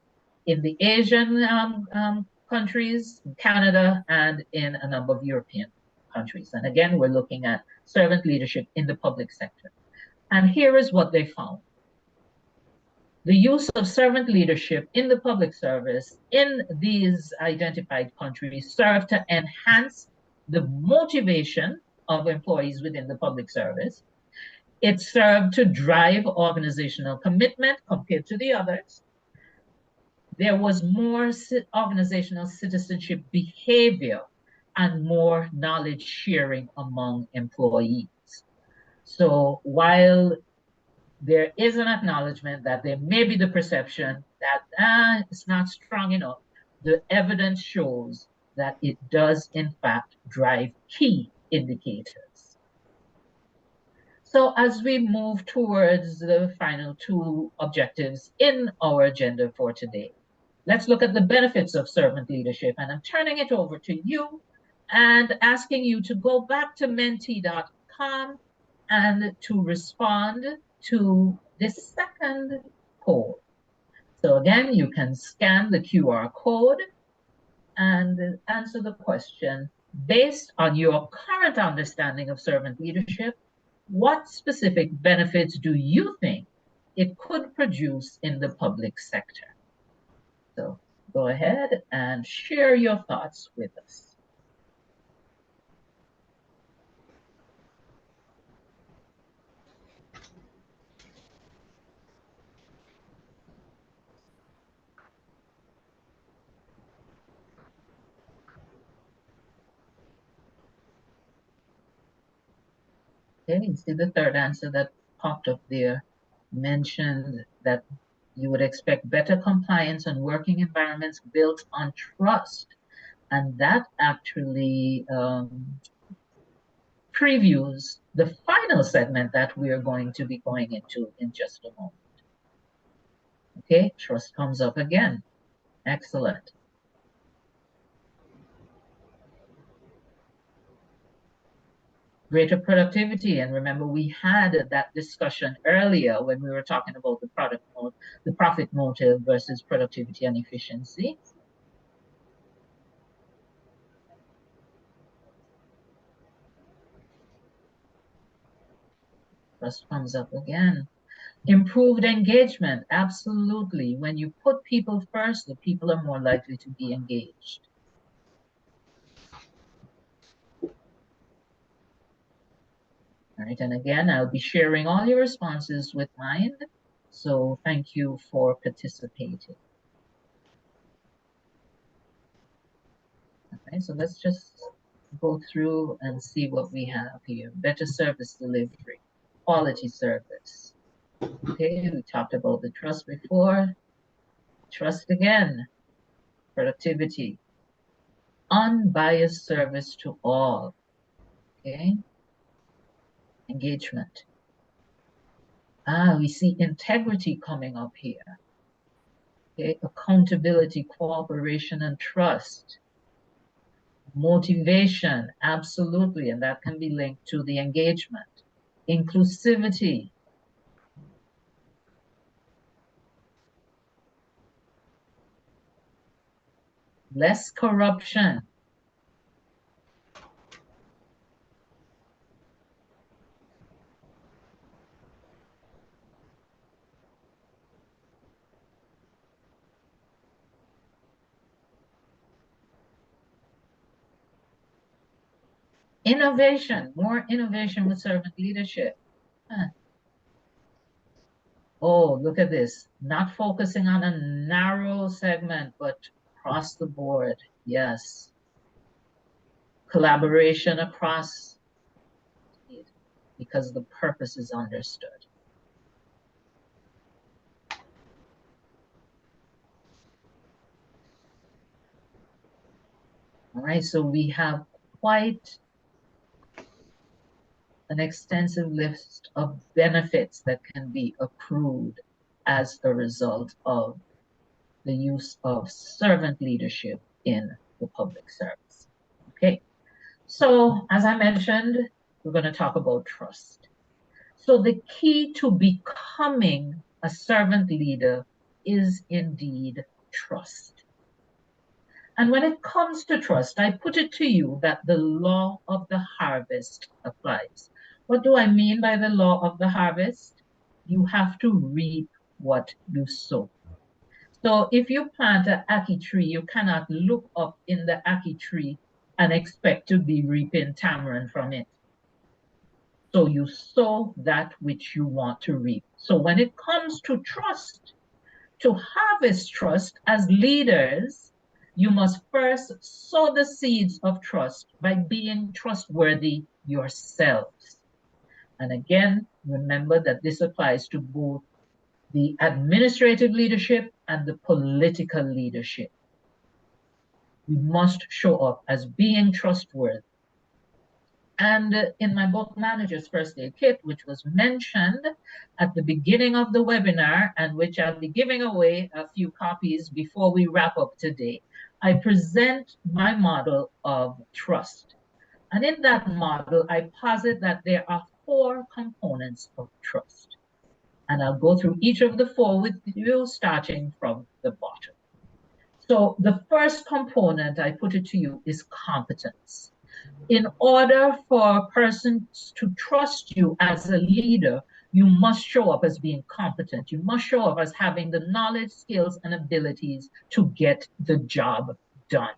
in the Asian countries, Canada, and in a number of European countries. And again, we're looking at servant leadership in the public sector. And here is what they found. The use of servant leadership in the public service in these identified countries served to enhance the motivation of employees within the public service. It served to drive organizational commitment compared to the others. There was more organizational citizenship behavior and more knowledge sharing among employees. So while there is an acknowledgement that there may be the perception that it's not strong enough, the evidence shows that it does in fact drive key indicators. So as we move towards the final two objectives in our agenda for today, let's look at the benefits of servant leadership. And I'm turning it over to you and asking you to go back to menti.com and to respond to this second poll. So again, you can scan the QR code and answer the question, based on your current understanding of servant leadership, what specific benefits do you think it could produce in the public sector? So go ahead and share your thoughts with us. Okay, you see the third answer that popped up there mentioned that you would expect better compliance and working environments built on trust. And that actually previews the final segment that we are going to be going into in just a moment. Okay, trust comes up again. Excellent. Greater productivity, and remember we had that discussion earlier when we were talking about the profit motive versus productivity and efficiency. Trust comes up again. Improved engagement, absolutely. When you put people first, the people are more likely to be engaged. All right, and again, I'll be sharing all your responses with mine. So thank you for participating. Okay, so let's just go through and see what we have here. Better service delivery, quality service. Okay, we talked about the trust before. Trust again, productivity, unbiased service to all. Okay, engagement. We see integrity coming up here. Okay, accountability, cooperation, and trust. Motivation, absolutely, and that can be linked to the engagement. Inclusivity. Less corruption. Innovation, more innovation with servant leadership. Oh, look at this. Not focusing on a narrow segment, but across the board. Yes. Collaboration across, because the purpose is understood. All right, so we have quite an extensive list of benefits that can be accrued as a result of the use of servant leadership in the public service. Okay, so as I mentioned, we're going to talk about trust. So the key to becoming a servant leader is indeed trust. And when it comes to trust, I put it to you that the law of the harvest applies. What do I mean by the law of the harvest? You have to reap what you sow. So if you plant an ackee tree, you cannot look up in the ackee tree and expect to be reaping tamarind from it. So you sow that which you want to reap. So when it comes to trust, to harvest trust as leaders, you must first sow the seeds of trust by being trustworthy yourselves. And again, remember that this applies to both the administrative leadership and the political leadership. We must show up as being trustworthy. And in my book, Manager's First Aid Kit, which was mentioned at the beginning of the webinar, and which I'll be giving away a few copies before we wrap up today, I present my model of trust. And in that model, I posit that there are 4 components of trust. And I'll go through each of the 4 with you, starting from the bottom. So the first component, I put it to you, is competence. In order for persons to trust you as a leader, you must show up as being competent. You must show up as having the knowledge, skills, and abilities to get the job done.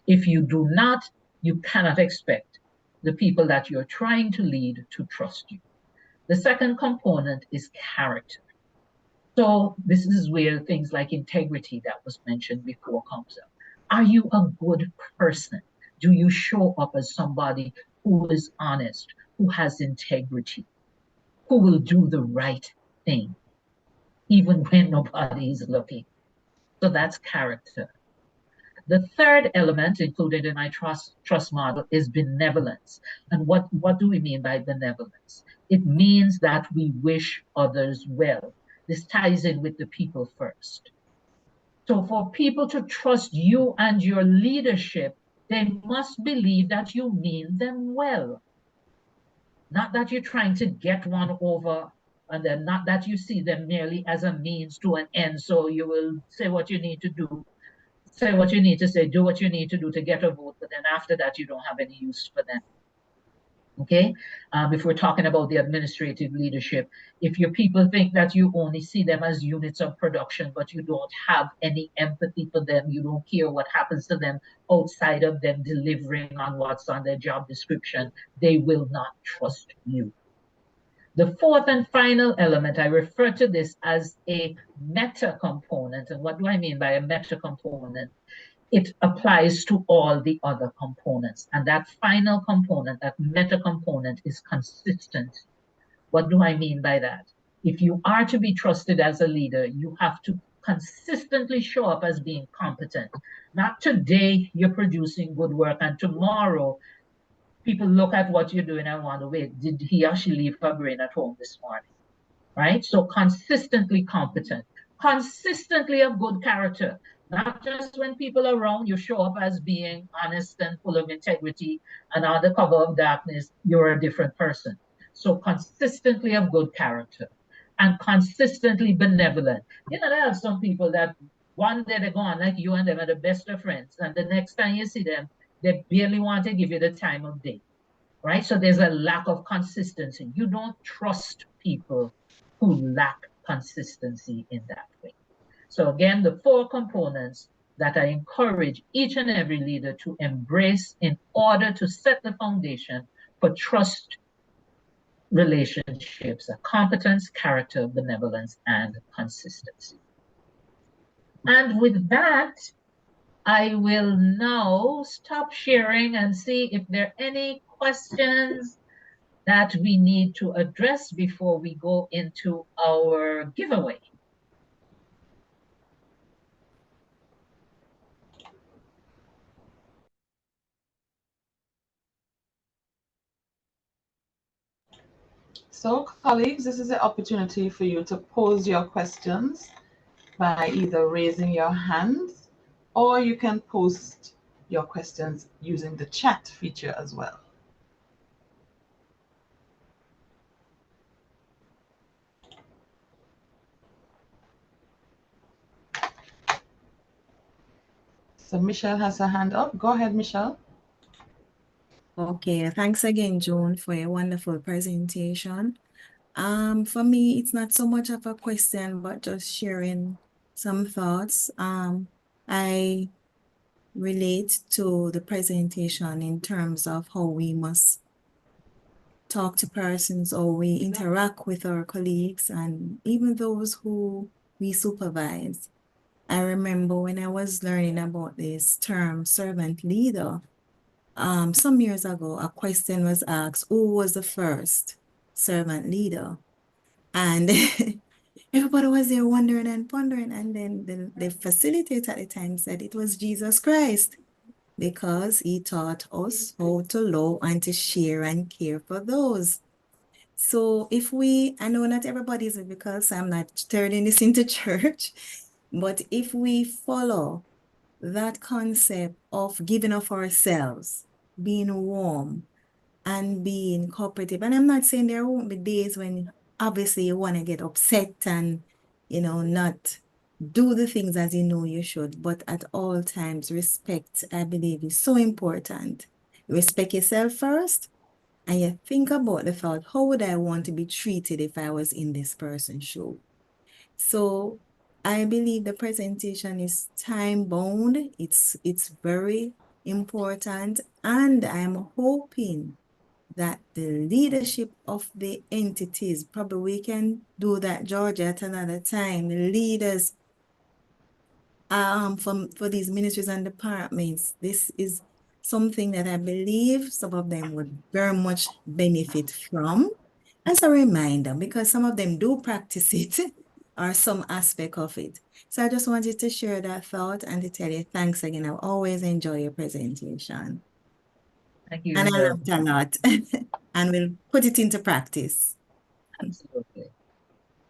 If you do not, you cannot expect the people that you're trying to lead to trust you. The second component is character. So this is where things like integrity that was mentioned before comes up. Are you a good person? Do you show up as somebody who is honest, who has integrity, who will do the right thing, even when nobody is looking? So that's character. The third element included in my trust model is benevolence. And what do we mean by benevolence? It means that we wish others well. This ties in with the people first. So for people to trust you and your leadership, they must believe that you mean them well. Not that you're trying to get one over, and then not that you see them merely as a means to an end. So you will say what you need to do, say what you need to say, do what you need to do to get a vote, but then after that, you don't have any use for them. Okay, if we're talking about the administrative leadership, if your people think that you only see them as units of production, but you don't have any empathy for them, you don't care what happens to them outside of them delivering on what's on their job description, they will not trust you. The fourth and final element, I refer to this as a meta component. And what do I mean by a meta component? It applies to all the other components. And that final component, that meta component, is consistency. What do I mean by that? If you are to be trusted as a leader, you have to consistently show up as being competent. Not today you're producing good work and tomorrow people look at what you're doing and wonder, wait, did he or she leave her brain at home this morning? Right? So consistently competent, consistently of good character. Not just when people are around, you show up as being honest and full of integrity, and under the cover of darkness, you're a different person. So consistently of good character and consistently benevolent. You know, there are some people that one day they go on like you and them are the best of friends, and the next time you see them, they barely want to give you the time of day, right? So there's a lack of consistency. You don't trust people who lack consistency in that way. So again, the 4 components that I encourage each and every leader to embrace in order to set the foundation for trust relationships are competence, character, benevolence, and consistency. And with that, I will now stop sharing and see if there are any questions that we need to address before we go into our giveaway. So, colleagues, this is the opportunity for you to pose your questions by either raising your hands, or you can post your questions using the chat feature as well. So Michelle has her hand up. Go ahead, Michelle. Okay, thanks again, Joan, for a wonderful presentation. For me, it's not so much of a question, but just sharing some thoughts. I relate to the presentation in terms of how we must talk to persons or we interact with our colleagues and even those who we supervise. I remember when I was learning about this term servant leader, some years ago, a question was asked, who was the first servant leader? And everybody was there wondering and pondering. And then the facilitator at the time said it was Jesus Christ because he taught us how to love and to share and care for those. So if I know not everybody is because I'm not turning this into church, but if we follow that concept of giving of ourselves, being warm and being cooperative, and I'm not saying there won't be days when obviously you want to get upset and, not do the things as you know you should, but at all times, respect, I believe, is so important. Respect yourself first, and you think about the thought, how would I want to be treated if I was in this person's shoe? So I believe the presentation is time bound. It's very important. And I'm hoping that the leadership of the entities, probably we can do that, Georgia, at another time, the leaders for these ministries and departments, this is something that I believe some of them would very much benefit from as a reminder, because some of them do practice it or some aspect of it. So I just wanted to share that thought and to tell you thanks again. I always enjoy your presentation. Thank you And I very learned a lot and we'll put it into practice. Absolutely.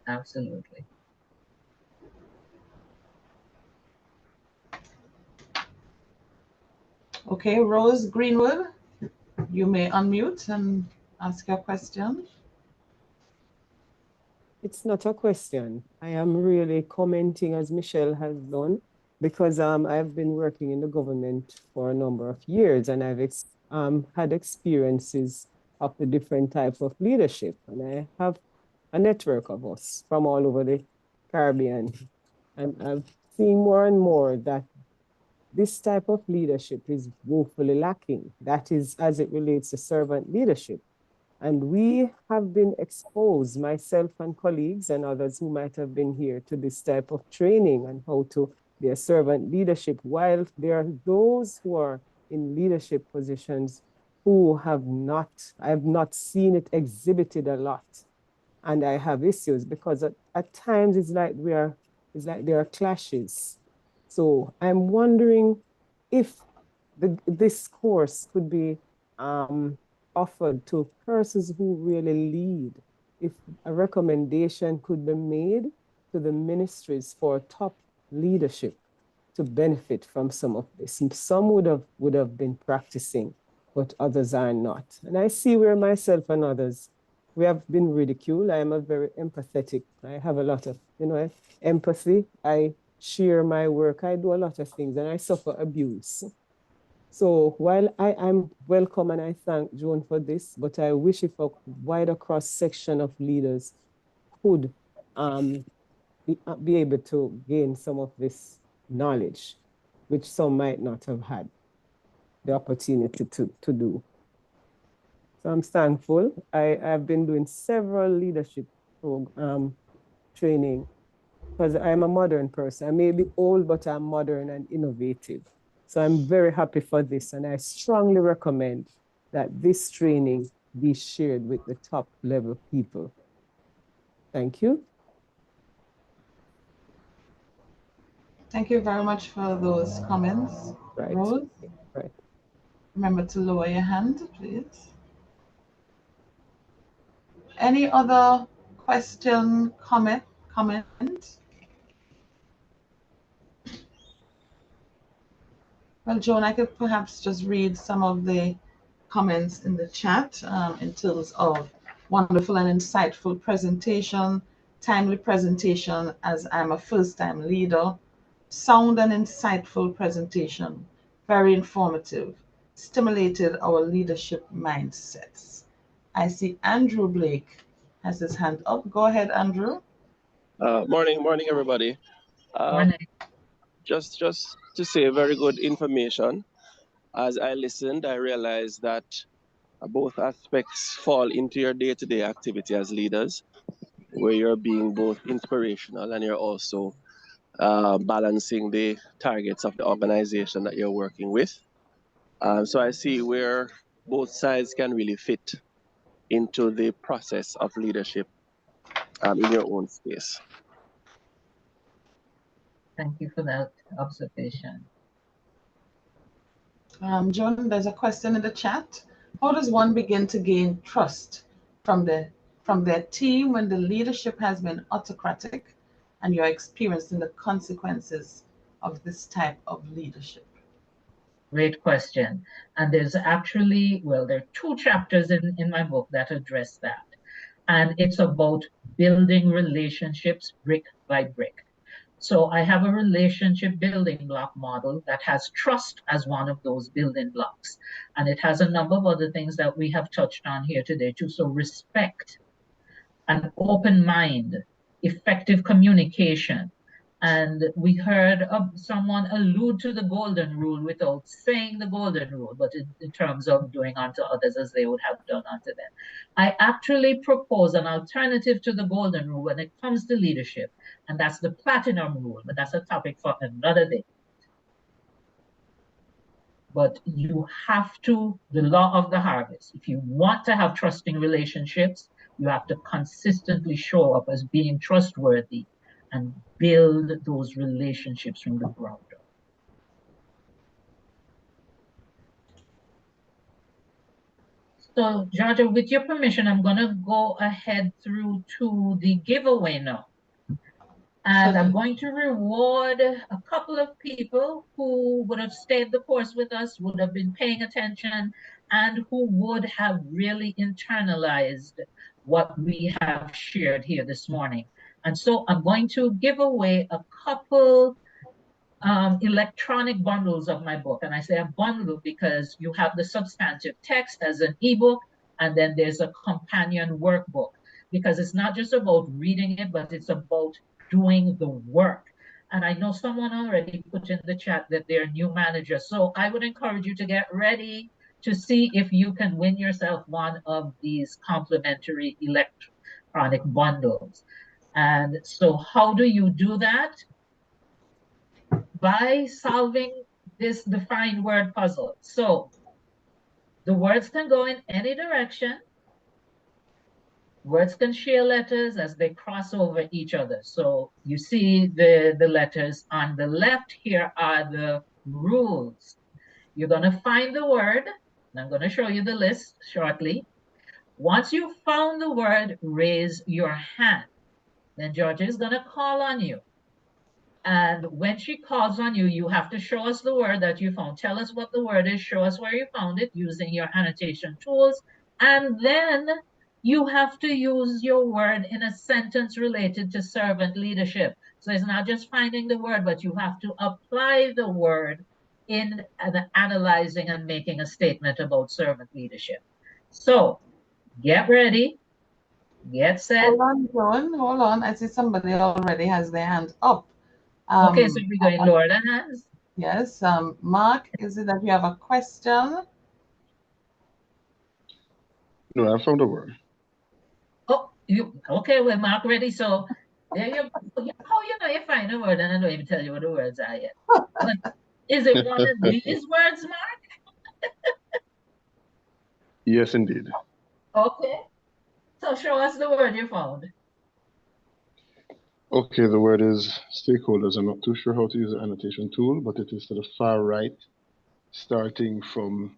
Absolutely. Okay, Rose Greenwood, you may unmute and ask your question. It's not a question. I am really commenting as Michelle has done because I've been working in the government for a number of years and I've had experiences of the different types of leadership. And I have a network of us from all over the Caribbean. And I've seen more and more that this type of leadership is woefully lacking. That is as it relates to servant leadership. And we have been exposed, myself and colleagues and others who might have been here, to this type of training and how to be a servant leadership, while there are those who are in leadership positions who I have not seen it exhibited a lot. And I have issues because at times it's like there are clashes. So I'm wondering if this course could be offered to persons who really lead, if a recommendation could be made to the ministries for top leadership to benefit from some of this. And some would have been practicing, but others are not. And I see where myself and others, we have been ridiculed. I am a very empathetic, I have a lot of, empathy. I share my work. I do a lot of things and I suffer abuse. So while I am welcome and I thank Joan for this, but I wish if a wider cross-section of leaders could be able to gain some of this knowledge, which some might not have had the opportunity to do. So I'm thankful. I've been doing several leadership training because I'm a modern person. I may be old, but I'm modern and innovative. So I'm very happy for this. And I strongly recommend that this training be shared with the top level people. Thank you. Thank you very much for those comments, Right. Rose. Right. Remember to lower your hand, please. Any other question, comment? Well, Joan, I could perhaps just read some of the comments in the chat in terms of wonderful and insightful presentation, timely presentation as I'm a first-time leader, Sound and insightful presentation, very informative, stimulated our leadership mindsets. I see Andrew Blake has his hand up. Go ahead, Andrew. Morning, everybody. Morning. Just to say very good information. As I listened, I realized that both aspects fall into your day-to-day activity as leaders, where you're being both inspirational and you're also balancing the targets of the organization that you're working with. So I see where both sides can really fit into the process of leadership in your own space. Thank you for that observation. Joan, there's a question in the chat. How does one begin to gain trust from their team when the leadership has been autocratic and you're experiencing the consequences of this type of leadership? Great question. And there's actually, well, there are 2 chapters in my book that address that. And it's about building relationships brick by brick. So I have a relationship building block model that has trust as one of those building blocks. And it has a number of other things that we have touched on here today too. So respect, an open mind, effective communication. And we heard someone allude to the golden rule without saying the golden rule, but in terms of doing unto others as they would have done unto them. I actually propose an alternative to the golden rule when it comes to leadership, and that's the platinum rule, but that's a topic for another day. But you have to, the law of the harvest, if you want to have trusting relationships, you have to consistently show up as being trustworthy and build those relationships from the ground up. So, Georgia, with your permission, I'm going to go ahead through to the giveaway now. And I'm going to reward a couple of people who would have stayed the course with us, would have been paying attention, and who would have really internalized what we have shared here this morning. And so I'm going to give away a couple electronic bundles of my book. And I say a bundle because you have the substantive text as an ebook, and then there's a companion workbook, because it's not just about reading it, but it's about doing the work. And I know someone already put in the chat that they're a new manager. So I would encourage you to get ready to see if you can win yourself one of these complimentary electronic bundles. And so how do you do that? By solving this defined word puzzle. So the words can go in any direction. Words can share letters as they cross over each other. So you see the letters on the left here are the rules. You're going to find the word, and I'm going to show you the list shortly. Once you've found the word, raise your hand. Then Georgia is going to call on you. And when she calls on you, you have to show us the word that you found. Tell us what the word is, show us where you found it using your annotation tools. And then you have to use your word in a sentence related to servant leadership. So it's not just finding the word, but you have to apply the word in analyzing and making a statement about servant leadership. So get ready, get set. Hold on, Joan, hold on. I see somebody already has their hand up. Okay, so we're going lower the hands. Yes, Mark, is it that you have a question? No, I found a word. Oh, okay, well, Mark, ready? So there you go. How you know you find a word and I don't even tell you what the words are yet. But is it one of these words, Mark? Yes, indeed. Okay. So show us the word you found. Okay, the word is stakeholders. I'm not too sure how to use the annotation tool, but it is to the far right, starting from,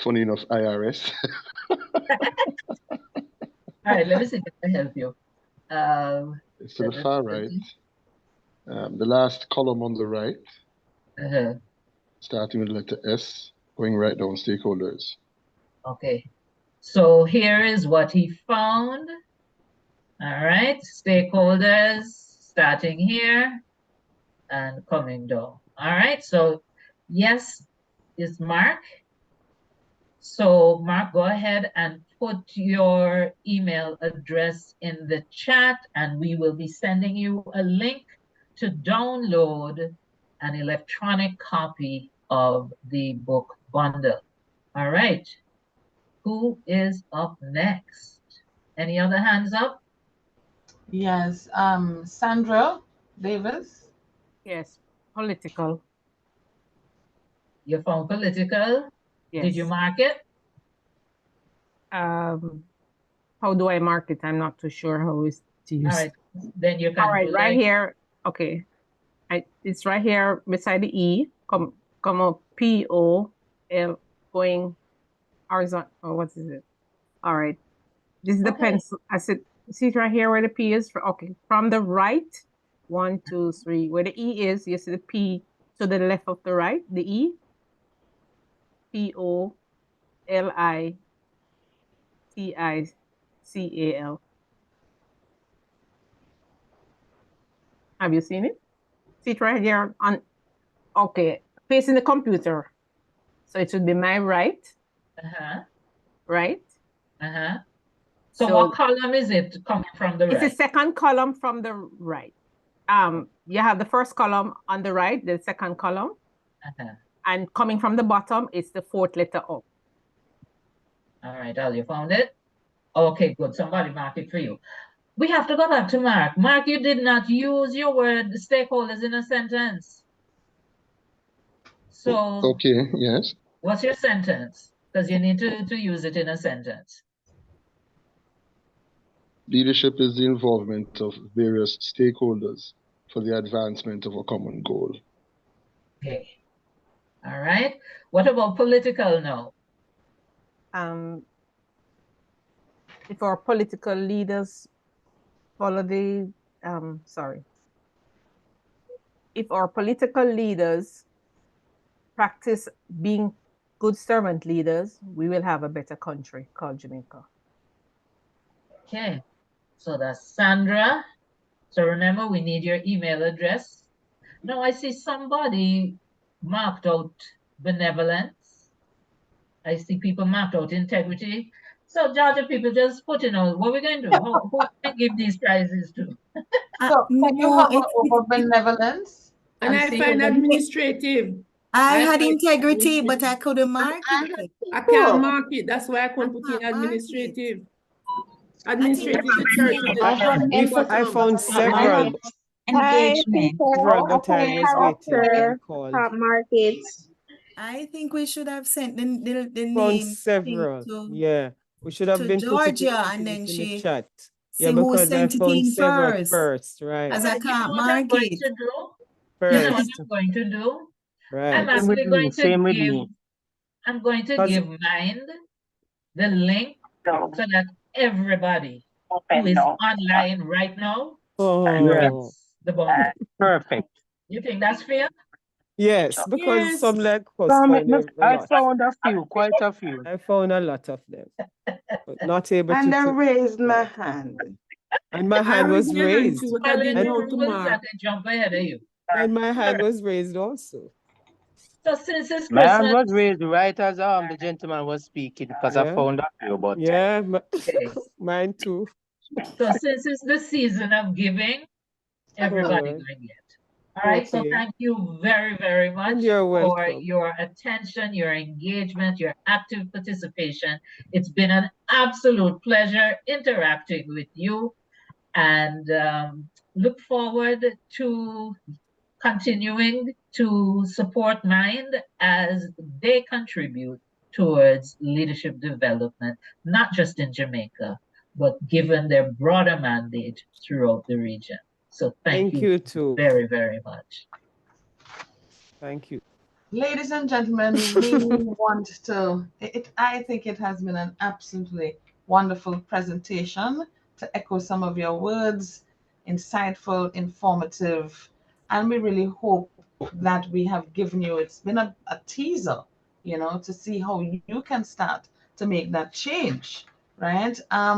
funny enough, IRS. All right, let me see if I can help you. It's to the far right. The last column on the right, starting with the letter S, going right down, stakeholders. Okay. So here is what he found. All right, stakeholders, starting here. and coming down. All right, so yes is Mark. So Mark, go ahead and put your email address in the chat, and we will be sending you a link to download an electronic copy of the book bundle. All right, who is up next? Any other hands up? Yes, Sandra Davis. Yes, political. You found political. Did you Yes. mark it? How do I mark it? I'm not too sure how is to use. All right, then you can All right, do right like, here. Okay, it's right here beside the E. Come up POL going horizontal. Oh, what is it? All right, this is the okay. pencil. I said, see it right here where the P is. Okay, from the right, 1, 2, 3. Where the E is, you see the P to the left of the right. The E. POLITICAL. Have you seen it? See it right here on, okay, facing the computer. So it should be my right. Right? So what column is it coming from the right? It's the second column from the right. You have the first column on the right, the second column. And coming from the bottom, it's the fourth letter up. All right, Al, you found it? Okay, good. Somebody mark it for you. We have to go back to Mark. Mark, you did not use your word stakeholders in a sentence. So, okay, yes. What's your sentence? Because you need to use it in a sentence. Leadership is the involvement of various stakeholders for the advancement of a common goal. Okay. All right. What about political now? If our political leaders follow the, if our political leaders practice being good servant leaders, we will have a better country called Jamaica. Okay. So that's Sandra. So remember, we need your email address. Now I see somebody marked out benevolence. I see people marked out integrity. So Georgia people, just put in all what we're going to do. Who can give these prizes to? So can you hover over benevolence? And I see find whether- administrative. I had integrity, but I couldn't mark it. I can't mark it. That's why I couldn't put in administrative. Administrative should start to the I found several. Engagement. Several, but I was waiting. Market. I think we should have sent the Found name several. Yeah, we should have to been putting Georgia, it and then in the she chat. see Yeah, who because I sent it found in several first. first, right? As I You know can't what I'm mark going it. to do? First. You know what I'm going to do? Right. I'm actually going to give, I'm going to give Mind the link so that everybody who is online right now gets the bundle. Perfect. You think that's fair? Yes, because some like us Some, found a I lot. found a few, quite a few. I found a lot of them, but not able And to. I raised my hand. And my hand was raised. But I didn't know to Rules mark. that they jump ahead of you. And my hand was raised also. So since it's My hand Christmas, was raised right as the gentleman was speaking because I found a few, but yeah, okay. Mine too. So since it's the season of giving, everybody Lord. going to get. All right, so Okay. thank you very, very much And you're for welcome. your attention, your engagement, your active participation. It's been an absolute pleasure interacting with you, and look forward to continuing to support Mind as they contribute towards leadership development, not just in Jamaica, but given their broader mandate throughout the region. So thank you too. very, very much. Thank you. Ladies and gentlemen, we want to, I think it has been an absolutely wonderful presentation. To echo some of your words, insightful, informative, and we really hope that we have given you, it's been a teaser, to see how you can start to make that change, right?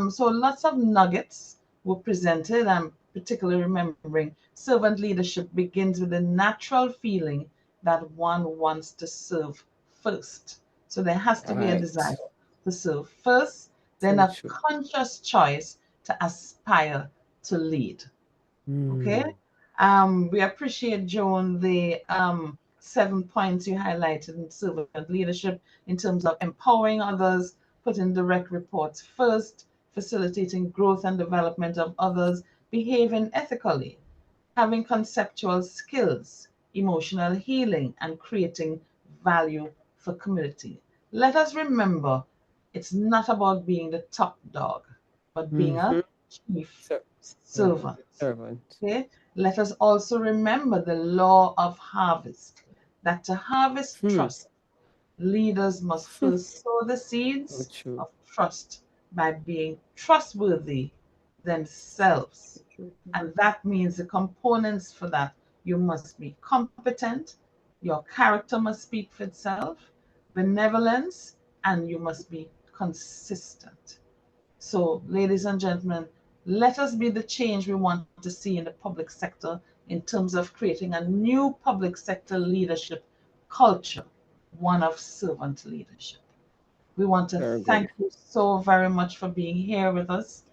So lots of nuggets were presented. I'm particularly remembering servant leadership begins with a natural feeling that one wants to serve first. So there has to be a Right. desire to serve first, then So a true. conscious choice to aspire to lead. Okay. We appreciate, Joan, the 7 points you highlighted in servant leadership in terms of empowering others, putting direct reports first, facilitating growth and development of others, behaving ethically, having conceptual skills, emotional healing, and creating value for community. Let us remember, it's not about being the top dog, but being a chief servant. Okay? Let us also remember the law of harvest, that to harvest trust, leaders must first sow the seeds of trust by being trustworthy themselves. And that means the components for that: you must be competent, your character must speak for itself, benevolence, and you must be consistent. So, ladies and gentlemen, let us be the change we want to see in the public sector in terms of creating a new public sector leadership culture, one of servant leadership. We want to thank you so very much for being here with us.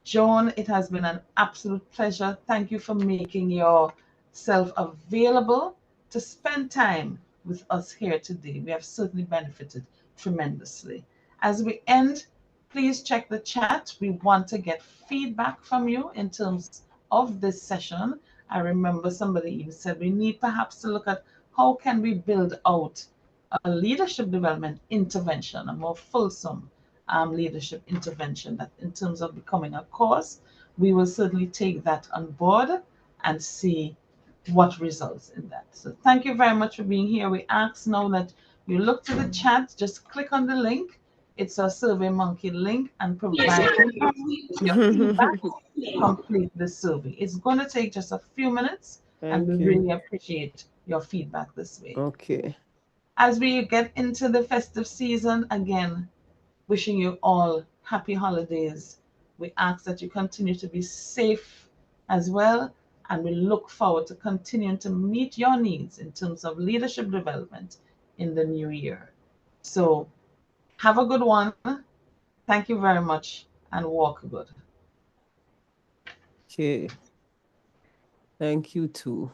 Joan, it has been an absolute pleasure. Thank you for making yourself available to spend time with us here today. We have certainly benefited tremendously. As we end, please check the chat. We want to get feedback from you in terms of this session. I remember somebody even said we need perhaps to look at how can we build out a leadership development intervention, a more fulsome leadership intervention, that in terms of becoming a course, we will certainly take that on board and see what results in that. So thank you very much for being here. We ask now that you look to the chat, just click on the link. It's a SurveyMonkey link, and provide your feedback to complete the survey. It's going to take just a few minutes, and we really appreciate your feedback this way. Okay. As we get into the festive season again, wishing you all happy holidays. We ask that you continue to be safe as well, and we look forward to continuing to meet your needs in terms of leadership development in the new year. So have a good one. Thank you very much, and walk good. Okay. Thank you too.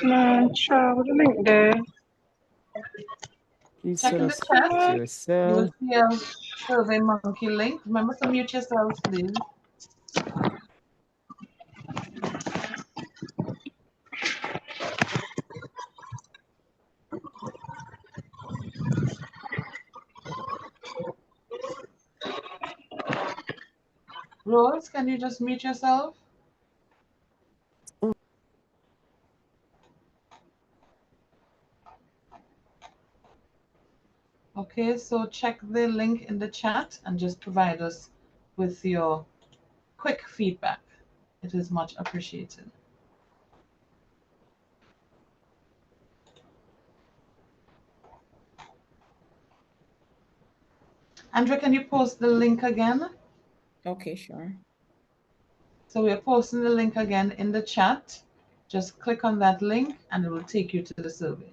Share the link there. Please Check in the chat. You yourself. will see a SurveyMonkey link. Remember to mute yourselves, please. Rose, can you just mute yourself? Okay, so check the link in the chat and just provide us with your quick feedback. It is much appreciated. Andrea, can you post the link again? Okay, sure. So we're posting the link again in the chat. Just click on that link and it will take you to the survey.